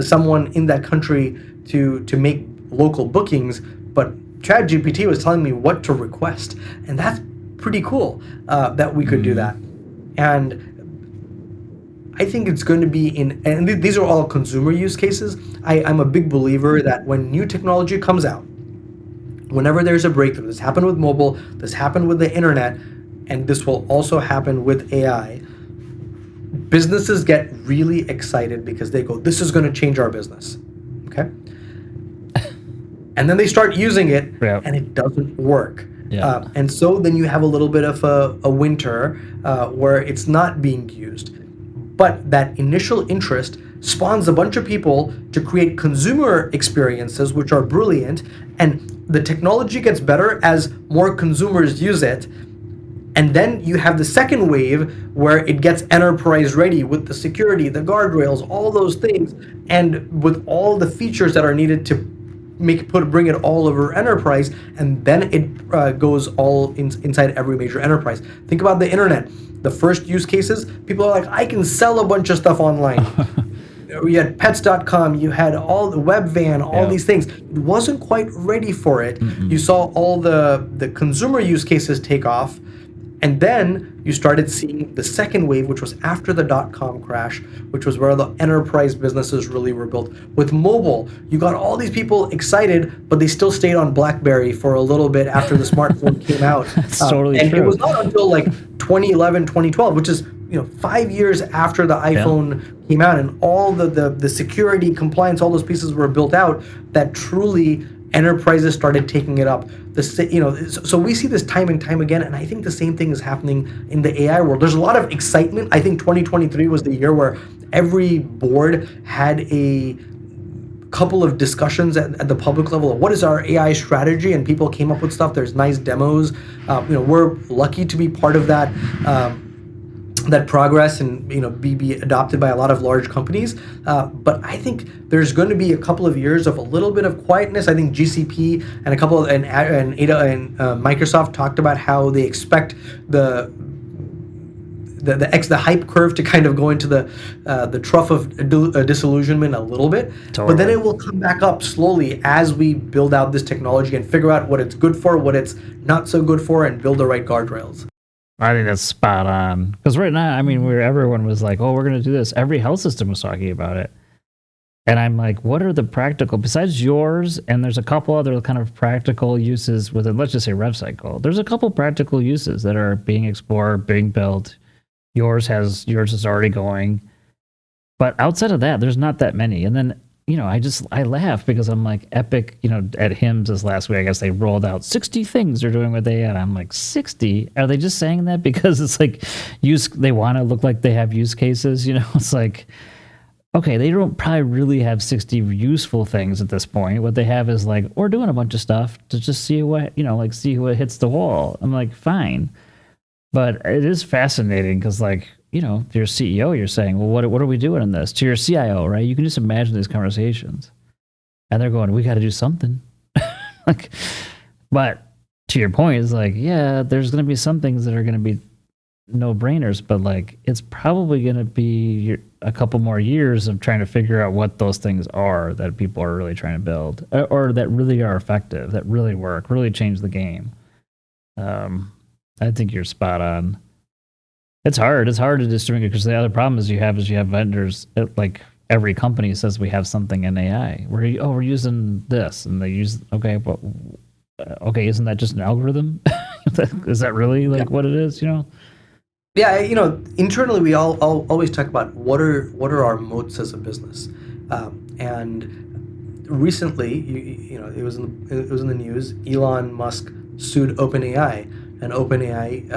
someone in that country to make local bookings, but ChatGPT was telling me what to request, and that's pretty cool that we could do that. And I think it's going to be and these are all consumer use cases. I'm a big believer that when new technology comes out, whenever there's a breakthrough, this happened with mobile, this happened with the internet, and this will also happen with AI, businesses get really excited because they go, this is going to change our business, okay? And then they start using it, and it doesn't work. And so then you have a little bit of a winter where it's not being used. But that initial interest spawns a bunch of people to create consumer experiences, which are brilliant, and the technology gets better as more consumers use it. And then you have the second wave where it gets enterprise ready with the security, the guardrails, all those things, and with all the features that are needed to bring it all over enterprise, and then it goes all inside every major enterprise. Think about the internet. The first use cases, people are like, I can sell a bunch of stuff online. You had pets.com, you had all the Webvan, all these things. It wasn't quite ready for it. You saw all the consumer use cases take off, and then you started seeing the second wave, which was after the dot-com crash, which was where the enterprise businesses really were built. With mobile, you got all these people excited, but they still stayed on BlackBerry for a little bit after the smartphone came out. That's totally and true. It was not until like 2011, 2012, which is 5 years after the iPhone came out, and all the security, compliance, all those pieces were built out, that truly enterprises started taking it up. So we see this time and time again, and I think the same thing is happening in the AI world. There's a lot of excitement. I think 2023 was the year where every board had a couple of discussions at the public level of what is our AI strategy, and people came up with stuff. There's nice demos. We're lucky to be part of that progress and be adopted by a lot of large companies. But I think there's going to be a couple of years of a little bit of quietness. I think GCP and Ada and Microsoft talked about how they expect the hype curve to kind of go into the trough of disillusionment a little bit. Totally. But then it will come back up slowly as we build out this technology and figure out what it's good for, what it's not so good for, and build the right guardrails. I think that's spot on. Because right now, I mean, where everyone was like, oh, we're going to do this. Every health system was talking about it. And I'm like, what are the practical, besides yours, and there's a couple other kind of practical uses within, let's just say RevCycle. There's a couple practical uses that are being explored, being built. Yours is already going. But outside of that, there's not that many. And then, I laugh because I'm like, Epic, at HIMSS this last week, I guess they rolled out 60 things they're doing with AI. And I'm like, 60? Are they just saying that because it's like they want to look like they have use cases? It's like, okay, they don't probably really have 60 useful things at this point. What they have is like, we're doing a bunch of stuff to just see what, see what hits the wall. I'm like, fine. But it is fascinating because like, if you're a CEO, you're saying, well, what are we doing in this? To your CIO, right? You can just imagine these conversations. And they're going, we got to do something. But to your point, it's like, yeah, there's going to be some things that are going to be no-brainers, but like it's probably going to be a couple more years of trying to figure out what those things are that people are really trying to build or that really are effective, that really work, really change the game. I think you're spot on. It's hard to distinguish because the other problem is you have vendors, like every company says we have something in AI. We're using this, and they use, okay, isn't that just an algorithm? Is that really like what it is? Yeah, internally we all always talk about what are our moats as a business, and recently, it was in the news. Elon Musk sued OpenAI, and OpenAI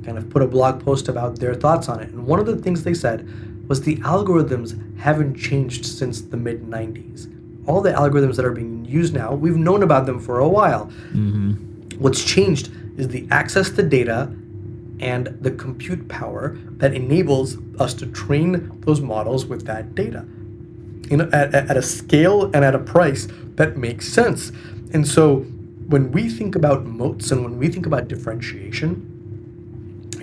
kind of put a blog post about their thoughts on it. And one of the things they said was the algorithms haven't changed since the mid '90s. All the algorithms that are being used now, we've known about them for a while. Mm-hmm. What's changed is the access to data and the compute power that enables us to train those models with that data at a scale and at a price that makes sense. And so when we think about moats and when we think about differentiation,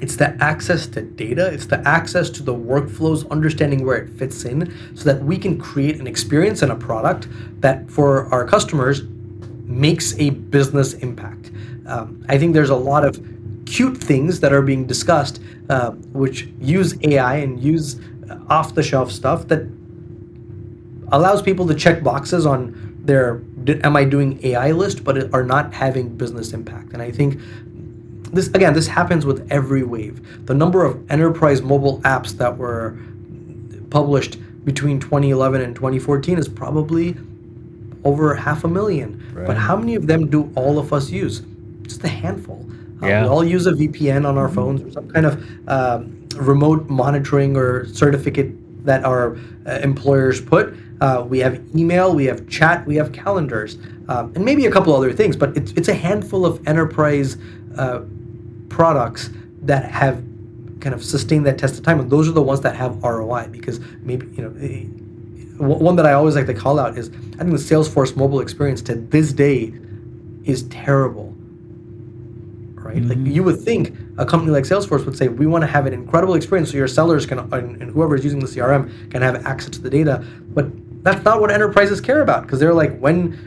it's the access to data, it's the access to the workflows, understanding where it fits in so that we can create an experience and a product that for our customers makes a business impact. I think there's a lot of cute things that are being discussed which use AI and use off-the-shelf stuff that allows people to check boxes on their am I doing AI list, but are not having business impact. And I think this happens with every wave. The number of enterprise mobile apps that were published between 2011 and 2014 is probably over 500,000. Right. But how many of them do all of us use? Just a handful. We all use a VPN on our phones or some kind of remote monitoring or certificate that our employers put. We have email, we have chat, we have calendars, and maybe a couple other things. But it's a handful of enterprise products that have kind of sustained that test of time, and those are the ones that have ROI. Because maybe one that I always like to call out is I think the Salesforce mobile experience to this day is terrible. Right? Mm-hmm. Like you would think a company like Salesforce would say, we want to have an incredible experience so your sellers can and whoever is using the CRM can have access to the data. But that's not what enterprises care about, because they're like, when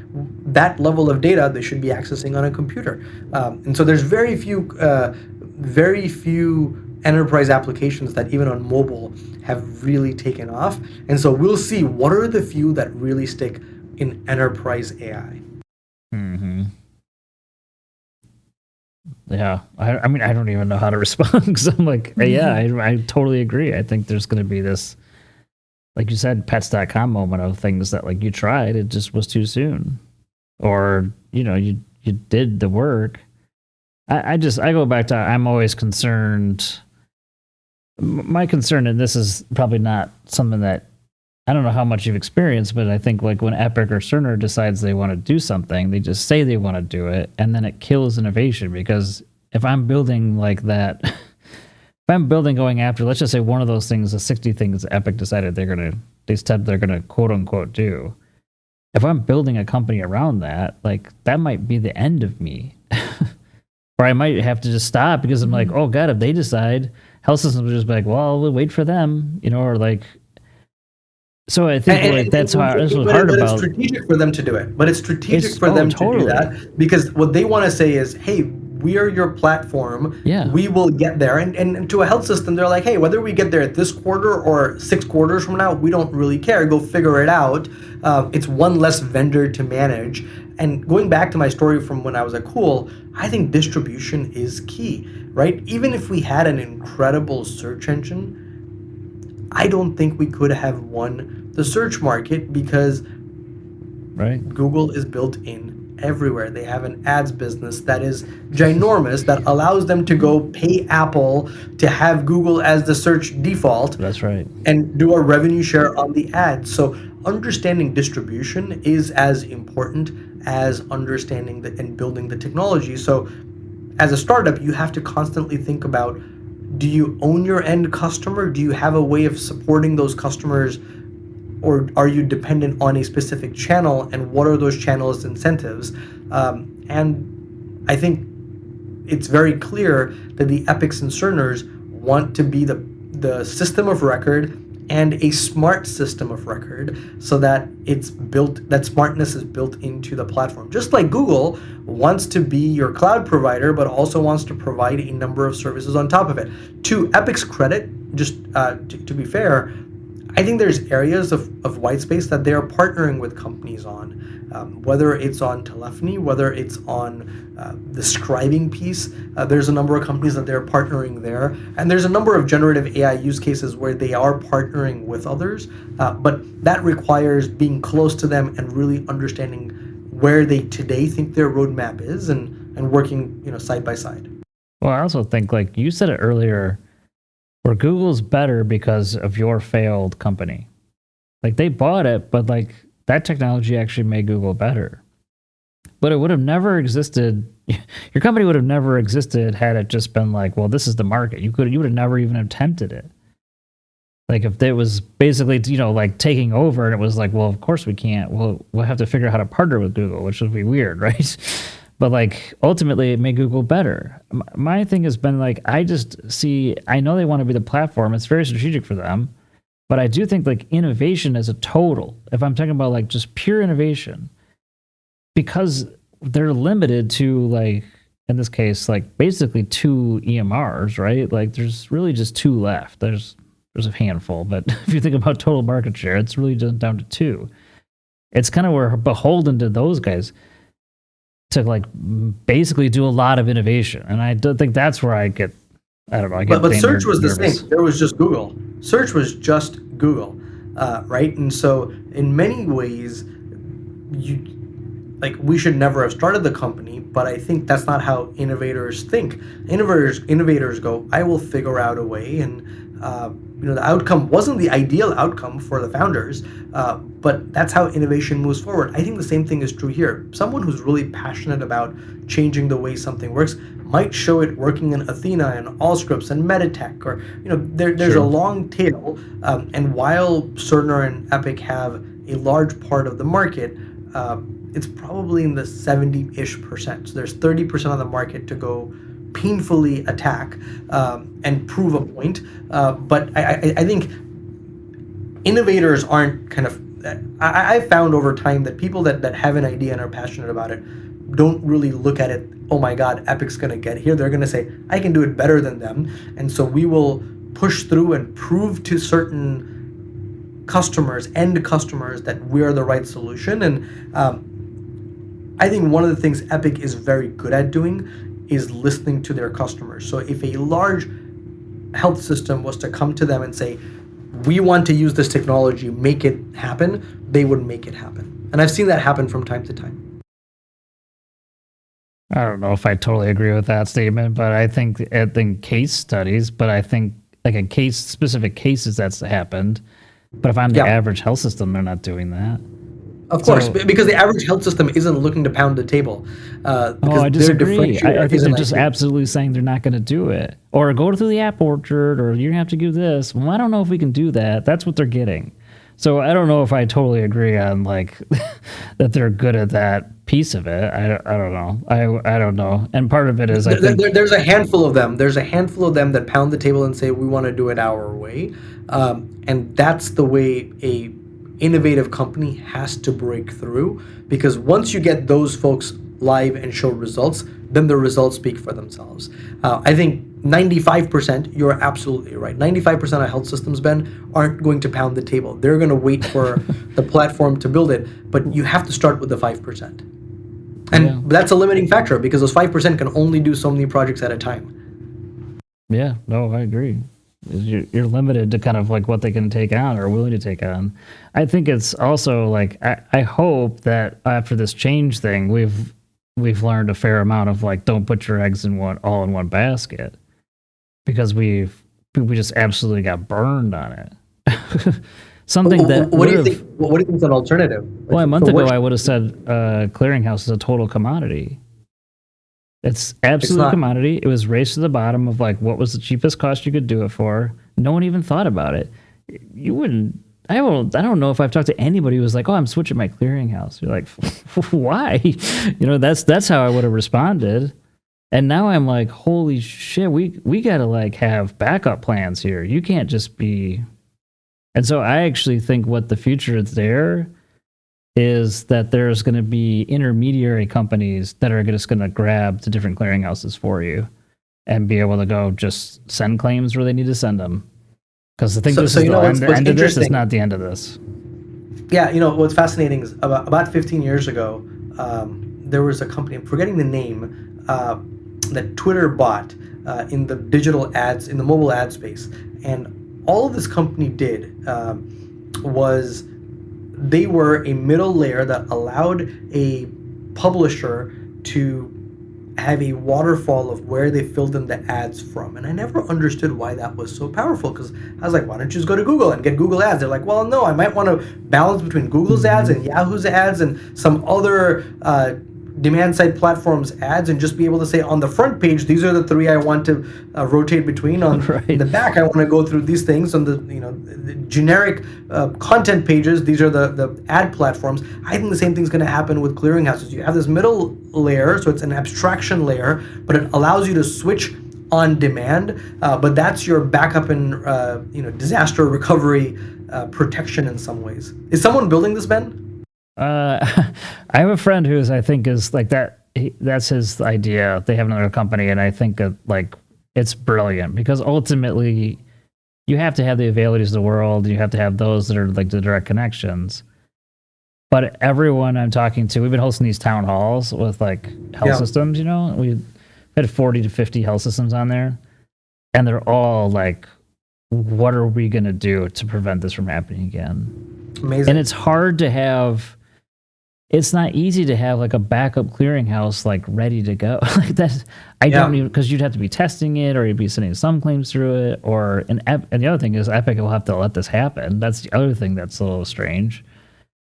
that level of data they should be accessing on a computer. And so there's very few enterprise applications that even on mobile have really taken off. And so we'll see what are the few that really stick in enterprise AI. Mm-hmm. Yeah, I mean, I don't even know how to respond because I'm like, yeah, I totally agree. I think there's going to be this, like you said, pets.com moment of things that like you tried, it just was too soon. Or, you did the work. I go back to, I'm always concerned. My concern, and this is probably not something that, I don't know how much you've experienced, but I think like when Epic or Cerner decides they want to do something, they just say they want to do it, and then it kills innovation. Because if I'm building like that, if I'm building going after, let's just say one of those things, the 60 things Epic decided they're going to quote unquote do. If I'm building a company around that, like that might be the end of me. Or I might have to just stop because I'm like, oh God, if they decide, health systems will just be like, well, we'll wait for them, or like. So I think that's hard. That's what's hard about. It's strategic for them to do it. But it's strategic for them to do that because what they want to say is, hey, we are your platform. Yeah. We will get there. And to a health system, they're like, hey, whether we get there this quarter or 6 quarters from now, we don't really care. Go figure it out. It's one less vendor to manage. And going back to my story from when I was at Cool, I think distribution is key, right? Even if we had an incredible search engine, I don't think we could have won the search market because Right. Google is built in everywhere. They have an ads business that is ginormous that allows them to go pay Apple to have Google as the search default That's right. and do a revenue share on the ads. So understanding distribution is as important as understanding and building the technology. So as a startup, you have to constantly think about, do you own your end customer? Do you have a way of supporting those customers, or are you dependent on a specific channel, and what are those channels' incentives? And I think it's very clear that the Epics and Cerners want to be the system of record and a smart system of record, so that that smartness is built into the platform. Just like Google wants to be your cloud provider, but also wants to provide a number of services on top of it. To Epic's credit, just to be fair, I think there's areas of white space that they're partnering with companies on, whether it's on telephony, whether it's on the scribing piece. There's a number of companies that they're partnering there. And there's a number of generative AI use cases where they are partnering with others. But that requires being close to them and really understanding where they today think their roadmap is, and working side by side. Well, I also think, like you said it earlier, where Google's better because of your failed company. Like, they bought it, but like that technology actually made Google better. But it would have never existed. Your company would have never existed had it just been like, well, this is the market. You would have never even attempted it. Like, if it was basically, like taking over, and it was like, well, of course we can't. We'll have to figure out how to partner with Google, which would be weird, right? But like, ultimately, it made Google better. My thing has been like, I know they want to be the platform. It's very strategic for them. But I do think like innovation as a total, if I'm talking about like just pure innovation, because they're limited to, like, in this case, like basically 2 EMRs, right? Like, there's really just 2 left. There's a handful, but if you think about total market share, it's really just down to 2. It's kind of, we're beholden to those guys to like basically do a lot of innovation, and I don't think that's where I get. I don't know. But search was the same. There was just Google. Search was just Google, right? And so in many ways, we should never have started the company. But I think that's not how innovators think. Innovators go, I will figure out a way, and the outcome wasn't the ideal outcome for the founders, but that's how innovation moves forward. I think the same thing is true here. Someone who's really passionate about changing the way something works might show it working in Athena and Allscripts and Meditech, or there's a long tail. And while Cerner and Epic have a large part of the market, it's probably in the 70-ish%. So there's 30% of the market to go painfully attack and prove a point. But I think innovators aren't kind of. I've found over time that people that have an idea and are passionate about it don't really look at it, oh my God, Epic's going to get here. They're going to say, I can do it better than them. And so we will push through and prove to certain end customers, that we are the right solution. And I think one of the things Epic is very good at doing is listening to their customers. So if a large health system was to come to them and say, we want to use this technology, make it happen, they would make it happen. And I've seen that happen from time to time. I don't know if I totally agree with that statement, but I think case studies, but I think like in specific cases that's happened. But if I'm the average health system, they're not doing that. Of course, because the average health system isn't looking to pound the table. I disagree. I think they're just absolutely saying they're not going to do it. Or go through the app orchard, or you have to do this. Well, I don't know if we can do that. That's what they're getting. So I don't know if I totally agree on like that they're good at that piece of it. I don't know. I don't know. And part of it is I think there's a handful of them. There's a handful of them that pound the table and say, we want to do it our way. And that's the way a innovative company has to break through, because once you get those folks live and show results, then the results speak for themselves. I think 95%, you're absolutely right. 95% of health systems, Ben, aren't going to pound the table. They're going to wait for the platform to build it, but you have to start with the 5%. And that's a limiting factor, because those 5% can only do so many projects at a time. Yeah, no, I agree. You're limited to kind of like what they can take on or are willing to take on. I think it's also like I hope that after this change thing, we've learned a fair amount of like don't put your eggs in all in one basket, because we just absolutely got burned on it. Something that what do you think? What do you think is an alternative? Well, a month ago I would have said clearinghouse is a total commodity. It's absolute commodity. It was race to the bottom of like what was the cheapest cost you could do it for. No one even thought about it. You wouldn't. I don't know if I've talked to anybody who was like, "Oh, I'm switching my clearinghouse." You're like, "Why?" That's how I would have responded. And now I'm like, "Holy shit, we got to like have backup plans here. You can't just be." And so I actually think what the future is there is that there's going to be intermediary companies that are just going to grab the different clearinghouses for you and be able to go just send claims where they need to send them. Because I think this is the end of this. It's not the end of this. Yeah, what's fascinating is about 15 years ago, there was a company, I'm forgetting the name, that Twitter bought in the digital ads, in the mobile ad space. And all this company did was they were a middle layer that allowed a publisher to have a waterfall of where they filled in the ads from. And I never understood why that was so powerful, because I was like, why don't you just go to Google and get Google ads? They're like, well, no, I might want to balance between Google's ads and Yahoo's ads and some other demand side platforms ads, and just be able to say on the front page, these are the three I want to rotate between. On the back, I want to go through these things. On the generic content pages, these are the ad platforms. I think the same thing's going to happen with clearinghouses. You have this middle layer, so it's an abstraction layer, but it allows you to switch on demand. But that's your backup and disaster recovery protection in some ways. Is someone building this, Ben? I have a friend who I think is like that. That's his idea. They have another company, and I think that like it's brilliant, because ultimately you have to have the availabilities of the world. You have to have those that are like the direct connections. But everyone I'm talking to, we've been hosting these town halls with like health systems. We had 40 to 50 health systems on there, and they're all like, "What are we going to do to prevent this from happening again?" Amazing. And it's hard to have. It's not easy to have like a backup clearinghouse like ready to go like that. Don't even, because you'd have to be testing it, or you'd be sending some claims through it, and the other thing is Epic will have to let this happen. That's the other thing that's a little strange.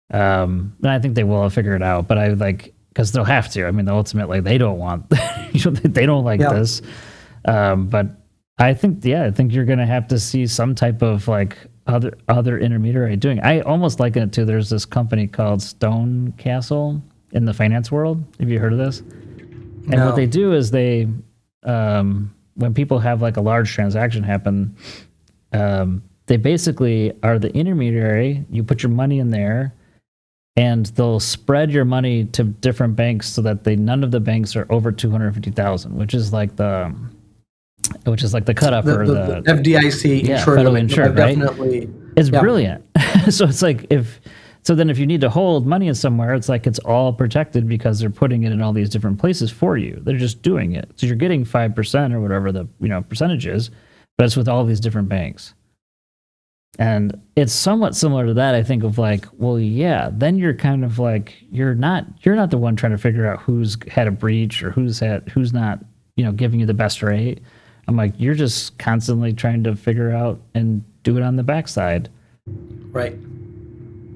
And I think they will figure it out, but I like, because they'll have to. I mean, ultimately they don't want, they don't like this. But I think you're going to have to see some type of like other intermediary doing. I almost liken it to, there's this company called Stone Castle in the finance world. Have you heard of this? And what they do is they, when people have like a large transaction happen, they basically are the intermediary. You put your money in there, and they'll spread your money to different banks so that none of the banks are over 250,000, which is like the cutoff for the FDIC insured, federal insured, right? Definitely, it's brilliant. So it's like if you need to hold money in somewhere, it's like it's all protected because they're putting it in all these different places for you. They're just doing it. So you're getting 5% or whatever the percentage is, but it's with all these different banks. And it's somewhat similar to that, I think, of like, well, yeah, then you're kind of like, you're not the one trying to figure out who's had a breach or who's not, giving you the best rate. I'm like, you're just constantly trying to figure out and do it on the backside. Right.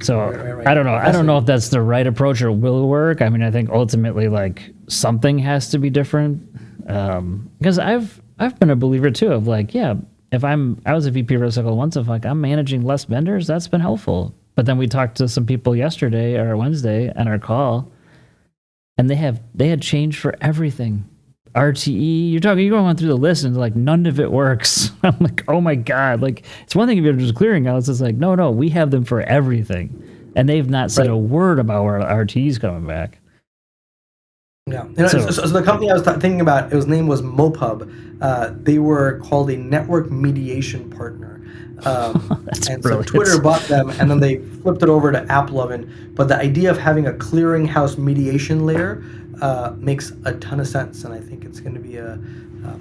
So right. I don't know. I don't know if that's the right approach or will work. I mean, I think ultimately like something has to be different. Because I've been a believer too of like, yeah, I was a VP of Recycle once, of like, I'm managing less vendors, that's been helpful. But then we talked to some people yesterday or Wednesday on our call, and they had changed for everything. RTE, you're going through the list and like none of it works. I'm like, oh my God. Like, it's one thing if you're just clearinghouse, it's like, no, we have them for everything. And they've not said a word about where RTE's coming back. Yeah. So the company I was thinking about, name was MoPub. They were called a network mediation partner. That's and brilliant. So Twitter bought them, and then they flipped it over to AppLovin. But the idea of having a clearinghouse mediation layer makes a ton of sense, and I think it's going to be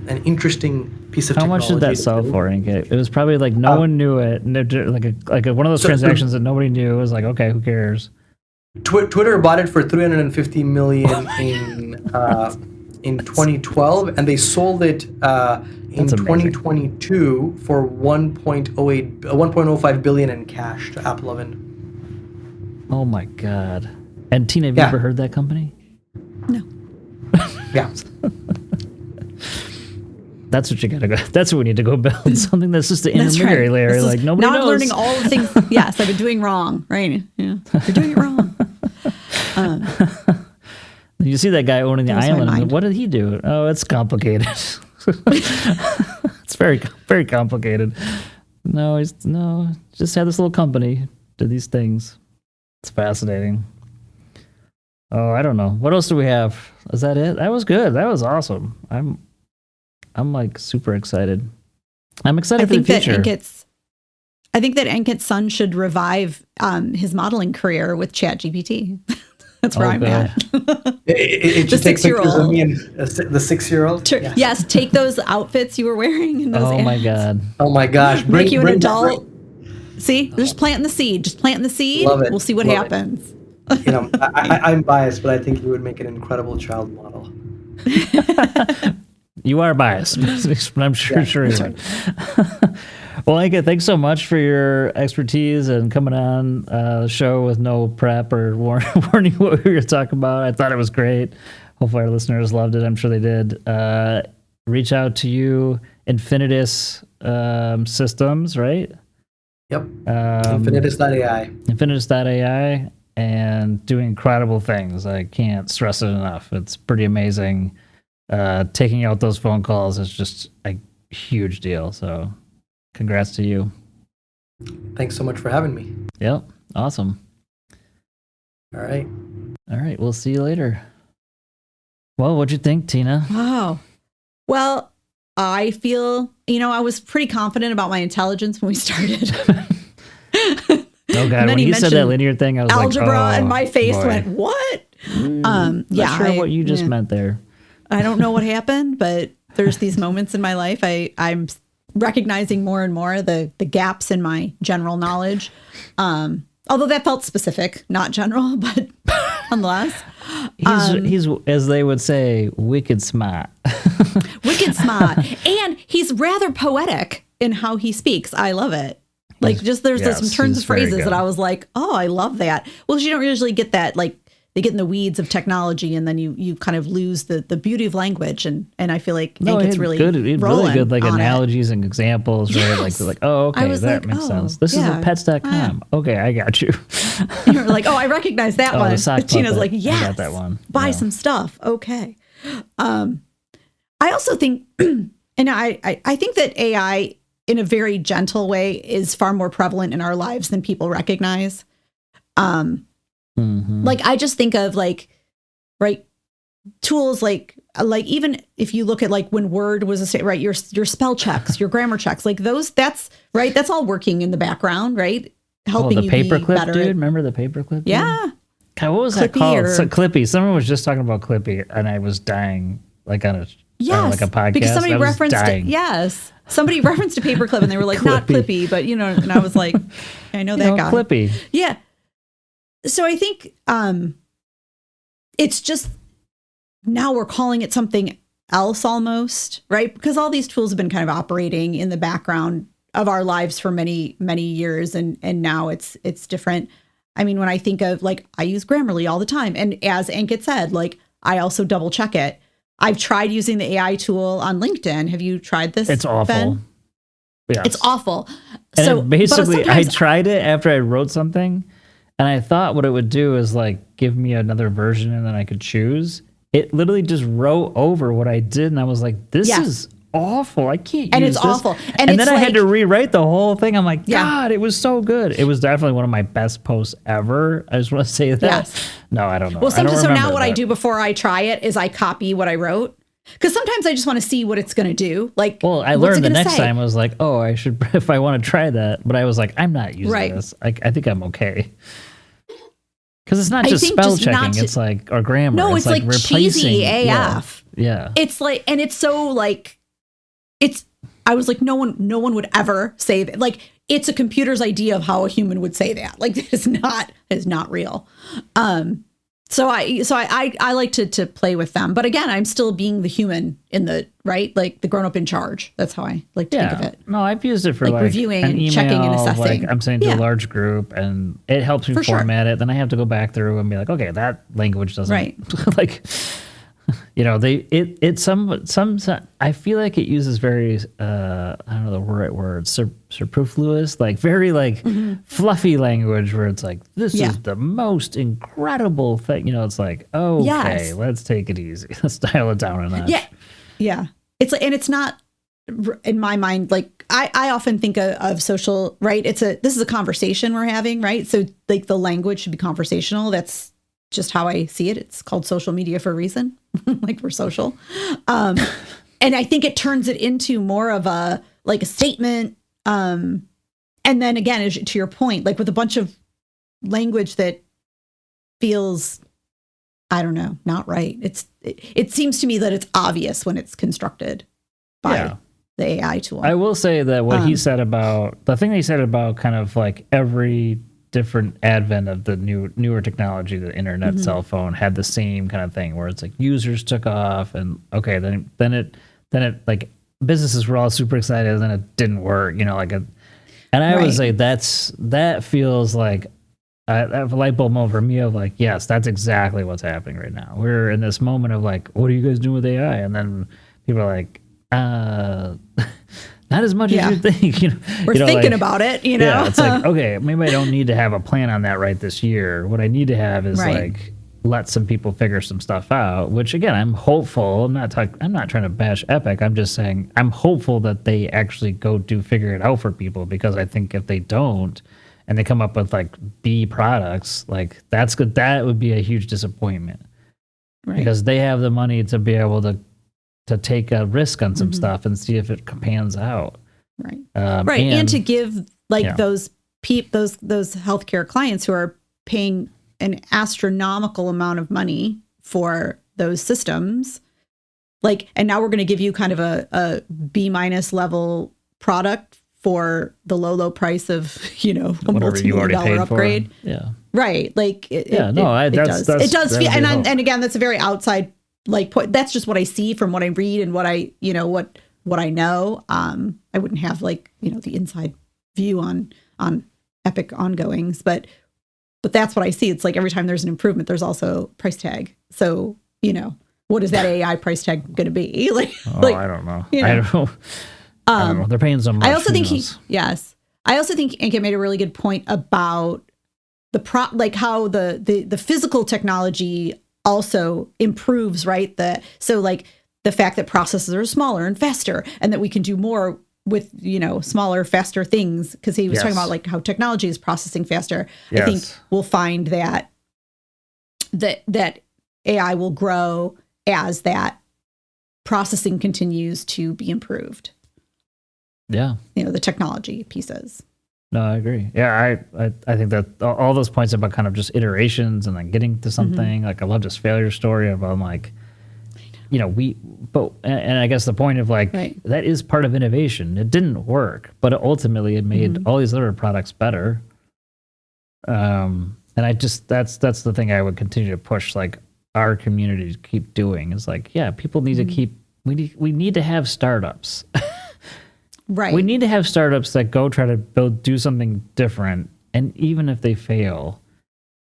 an interesting piece of How technology. much did that sell for, Ankit? It was probably like no one knew it. And one of those transactions that nobody knew. It was like, okay, who cares? Twitter bought it for $350 million in 2012, and they sold it in 2022 for 1.05 billion in cash to AppLovin. Oh my God! And Tina, have you ever heard that company? No. Yeah. That's what you gotta go. That's what we need to go build. Something that's just the intermediary layer. This Like is nobody not knows. learning all the things. Yes, I've been doing wrong. Right? Yeah, you're doing it wrong. You see that guy owning the Blows my island. mind. What did he do? Oh, it's complicated. It's very, very complicated. Just had this little company, did these things. It's fascinating. Oh, I don't know. What else do we have? Is that it? That was good. That was awesome. I'm like super excited. I'm excited for the future. I think that Ankit's son should revive his modeling career with ChatGPT. That's where I'm at. It should take pictures of me and the 6-year-old. Yes, take those outfits you were wearing in those Oh my ads. God. Oh my gosh. Make you an adult. See, just planting the seed. Just planting the seed. Love it. We'll see what Love happens. You know, I'm biased, but I think you would make an incredible child model. You are biased, but I'm sure you would. Well, Ankit, thanks so much for your expertise and coming on the show with no prep or warning what we were going to talk about. I thought it was great. Hopefully our listeners loved it. I'm sure they did. Reach out to you, Infinitus Systems, right? Yep. Infinitus.ai. Infinitus.ai, and doing incredible things. I can't stress it enough. It's pretty amazing. Taking out those phone calls is just a huge deal. So congrats to you. Thanks so much for having me. Yep. Awesome. All right. We'll see you later. Well, what'd you think, Tina? Wow. Well, I feel, I was pretty confident about my intelligence when we started. Oh God, when you said that linear thing, I was algebra, like, oh, and my face boy. went, what? Not sure what you just meant there. I don't know what happened, but there's these moments in my life. I'm recognizing more and more the gaps in my general knowledge. Although that felt specific, not general, but nonetheless. He's, as they would say, wicked smart. Wicked smart. And he's rather poetic in how he speaks. I love it. Like, just there's some turns of phrases that I was like, oh, I love that. Well, you don't usually get that, like, they get in the weeds of technology and then you kind of lose the beauty of language. And I feel like Ankit's really really good like analogies it. and examples, right? Yes. Like, oh, okay, that makes sense. This is the pets.com. Okay, I got you. You're like, oh, I recognize that one. Tina's like, yes, I got that one. Buy some stuff. Okay. I also think, and I think that AI in a very gentle way is far more prevalent in our lives than people recognize. Like, I just think of tools like even if you look at like when Word was your spell checks, your grammar checks, like those, that's all working in the background, right? Helping you be better. Dude, remember the paperclip? Yeah. God, what was that called? Clippy. Someone was just talking about Clippy, and I was dying, like on a like a podcast. Because somebody referenced it. Yes. Somebody referenced a paperclip, and they were like, not Clippy, but and I was like, I know that guy. Clippy. Yeah. So I think it's just now we're calling it something else almost, right? Because all these tools have been kind of operating in the background of our lives for many, many years, and now it's different. I mean, when I think of I use Grammarly all the time, and as Ankit said, I also double check it. I've tried using the AI tool on LinkedIn. Have you tried this? It's awful. Ben? Yes. It's awful. And so basically, I tried it after I wrote something, and I thought what it would do is give me another version, and then I could choose. It literally just wrote over what I did, and I was like, "This is awful. I can't." And use it's this. awful. And then I had to rewrite the whole thing. I'm like, God, it was so good. It was definitely one of my best posts ever. I just want to say that. Yes. No, I don't know. Well, so now what I do before I try it is I copy what I wrote. Because sometimes I just want to see what it's going to do. Well, I learned the next time I was like, oh, I should, if I want to try that. But I was like, I'm not using this. I think I'm okay. Because it's not just spell checking. It's or grammar. No, it's like replacing cheesy AF. Yeah. It's like, and it's so like, I was like, no one would ever say that. Like, it's a computer's idea of how a human would say that. Like, that is not real. So I like to play with them, but again, I'm still being the human in the right, like the grown up in charge. That's how I like to think of it. No, I've used it for like reviewing an and email, checking and assessing. Like I'm sending to a large group, and it helps me For sure. format it. Then I have to go back through and be like, okay, that language doesn't like. It's some I feel like it uses very I don't know the right word, superfluous, like very like fluffy language where it's like, this is the most incredible thing. It's like, okay, let's take it easy. Let's dial it down a notch. Yeah. It's like, and it's not in my mind, like I often think of social, right? This is a conversation we're having, right? So like the language should be conversational. That's just how I see it. It's called social media for a reason. Like we're social. And I think it turns it into more of a statement. And then again, to your point, like with a bunch of language that feels, I don't know, not right. It seems to me that it's obvious when it's constructed by the AI tool. I will say that what he said about the thing he said about kind of like every different advent of the newer technology, the internet, cell phone, had the same kind of thing where it's like users took off, and okay, then it like businesses were all super excited, and then it didn't work, and I would say that feels like a light bulb moment for me of like, yes, that's exactly what's happening right now. We're in this moment of like, what are you guys doing with AI? And then people are like, not as much as you think. We're thinking about it, Yeah, it's like, okay, maybe I don't need to have a plan on that right this year. What I need to have is like let some people figure some stuff out. Which again, I'm hopeful. I'm not trying to bash Epic. I'm just saying I'm hopeful that they actually figure it out for people, because I think if they don't and they come up with like B products, like that's good. That would be a huge disappointment, because they have the money to be able to take a risk on some stuff and see if it pans out. Right. And to give those healthcare clients who are paying an astronomical amount of money for those systems, and now we're going to give you kind of a B- level product for the low price of, a multi-million-dollar upgrade. For. Yeah. Right. Like it does feel, and again, that's a very outside that's just what I see from what I read and what I know. I wouldn't have the inside view on Epic ongoings, but that's what I see. It's like every time there's an improvement, there's also price tag. So, what is that AI price tag going to be? I don't know. I don't know. They're paying so much. I also think I also think Ankit made a really good point about how the physical technology also improves, right? The fact that processes are smaller and faster, and that we can do more with, smaller, faster things. Because he was talking about how technology is processing faster. I think we'll find that AI will grow as that processing continues to be improved. Yeah. The technology pieces. No, I agree. Yeah, I think that all those points about kind of just iterations and then getting to something, I love this failure story of and I guess the point of that is part of innovation. It didn't work, but ultimately it made all these other products better. And that's the thing I would continue to push our community to keep doing is people need to keep, we need to have startups. Right. We need to have startups that go try to do something different. And even if they fail,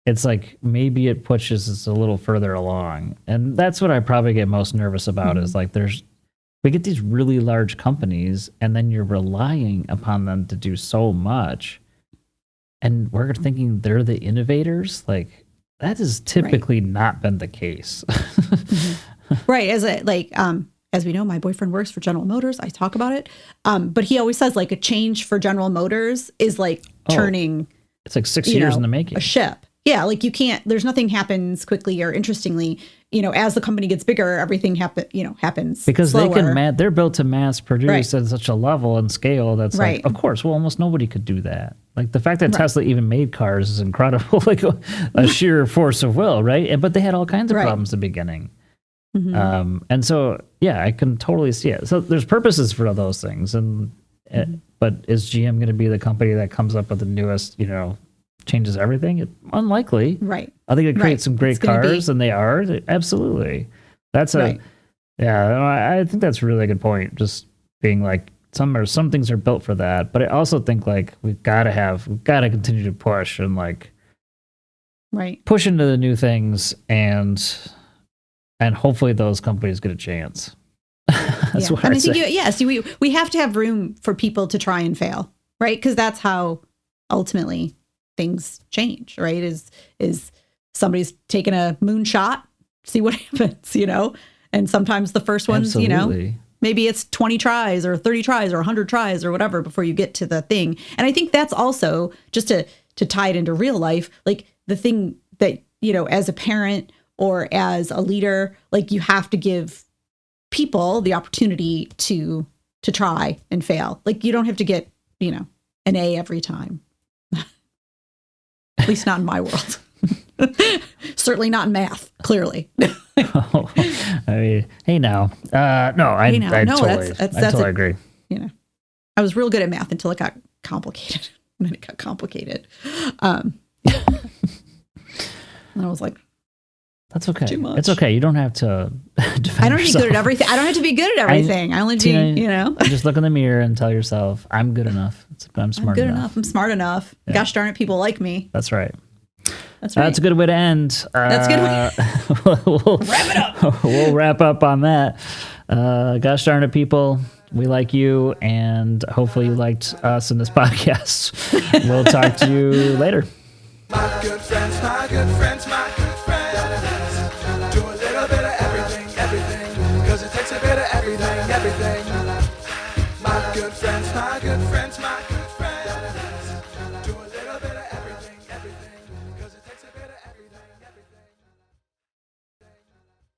it's maybe it pushes us a little further along. And that's what I probably get most nervous about is we get these really large companies, and then you're relying upon them to do so much. And we're thinking they're the innovators. That has typically not been the case. Right. As we know, my boyfriend works for General Motors. I talk about it. But he always says a change for General Motors is turning. It's 6 years in the making. A ship. Yeah. You can't, there's nothing happens quickly or interestingly, as the company gets bigger, everything happens because slower. they're built to mass produce at such a level and scale that's of course, almost nobody could do that. The fact that Tesla even made cars is incredible, a sheer force of will, right? But they had all kinds of problems at the beginning. And so, yeah, I can totally see it. So there's purposes for those things. And, but is GM going to be the company that comes up with the newest, changes everything? Unlikely. Right. I think it creates some great It's gonna cars, and they are. Absolutely. That's I think that's a really good point. Just being like, some things are built for that. But I also think like we've got to continue to push and like push into the new things, and hopefully those companies get a chance. That's what I think. We have to have room for people to try and fail, right? Because that's how ultimately things change, right? Is somebody's taking a moonshot, see what happens, And sometimes the first ones, maybe it's 20 tries or 30 tries or 100 tries or whatever before you get to the thing. And I think that's also, just to tie it into real life, like the thing that, as a parent or as a leader, like you have to give people the opportunity to try and fail. Like you don't have to get, an A every time. At least not in my world. Certainly not in math, clearly. I mean, hey now. No, I totally agree. I was real good at math until it got complicated. And then it got complicated. And I was like, that's okay. Too much. It's okay. You don't have to defend I don't yourself. be good at everything. I don't have to be good at everything. I only Tina, just look in the mirror and tell yourself, I'm good enough. I'm smart enough. I'm smart enough. Yeah. Gosh darn it, people like me. That's right. That's right. That's a good way to end. That's a good way. We'll wrap it up. We'll wrap up on that. Gosh darn it, people. We like you, and hopefully you liked us in this podcast. We'll talk to you later. My good friends, my good friends, my good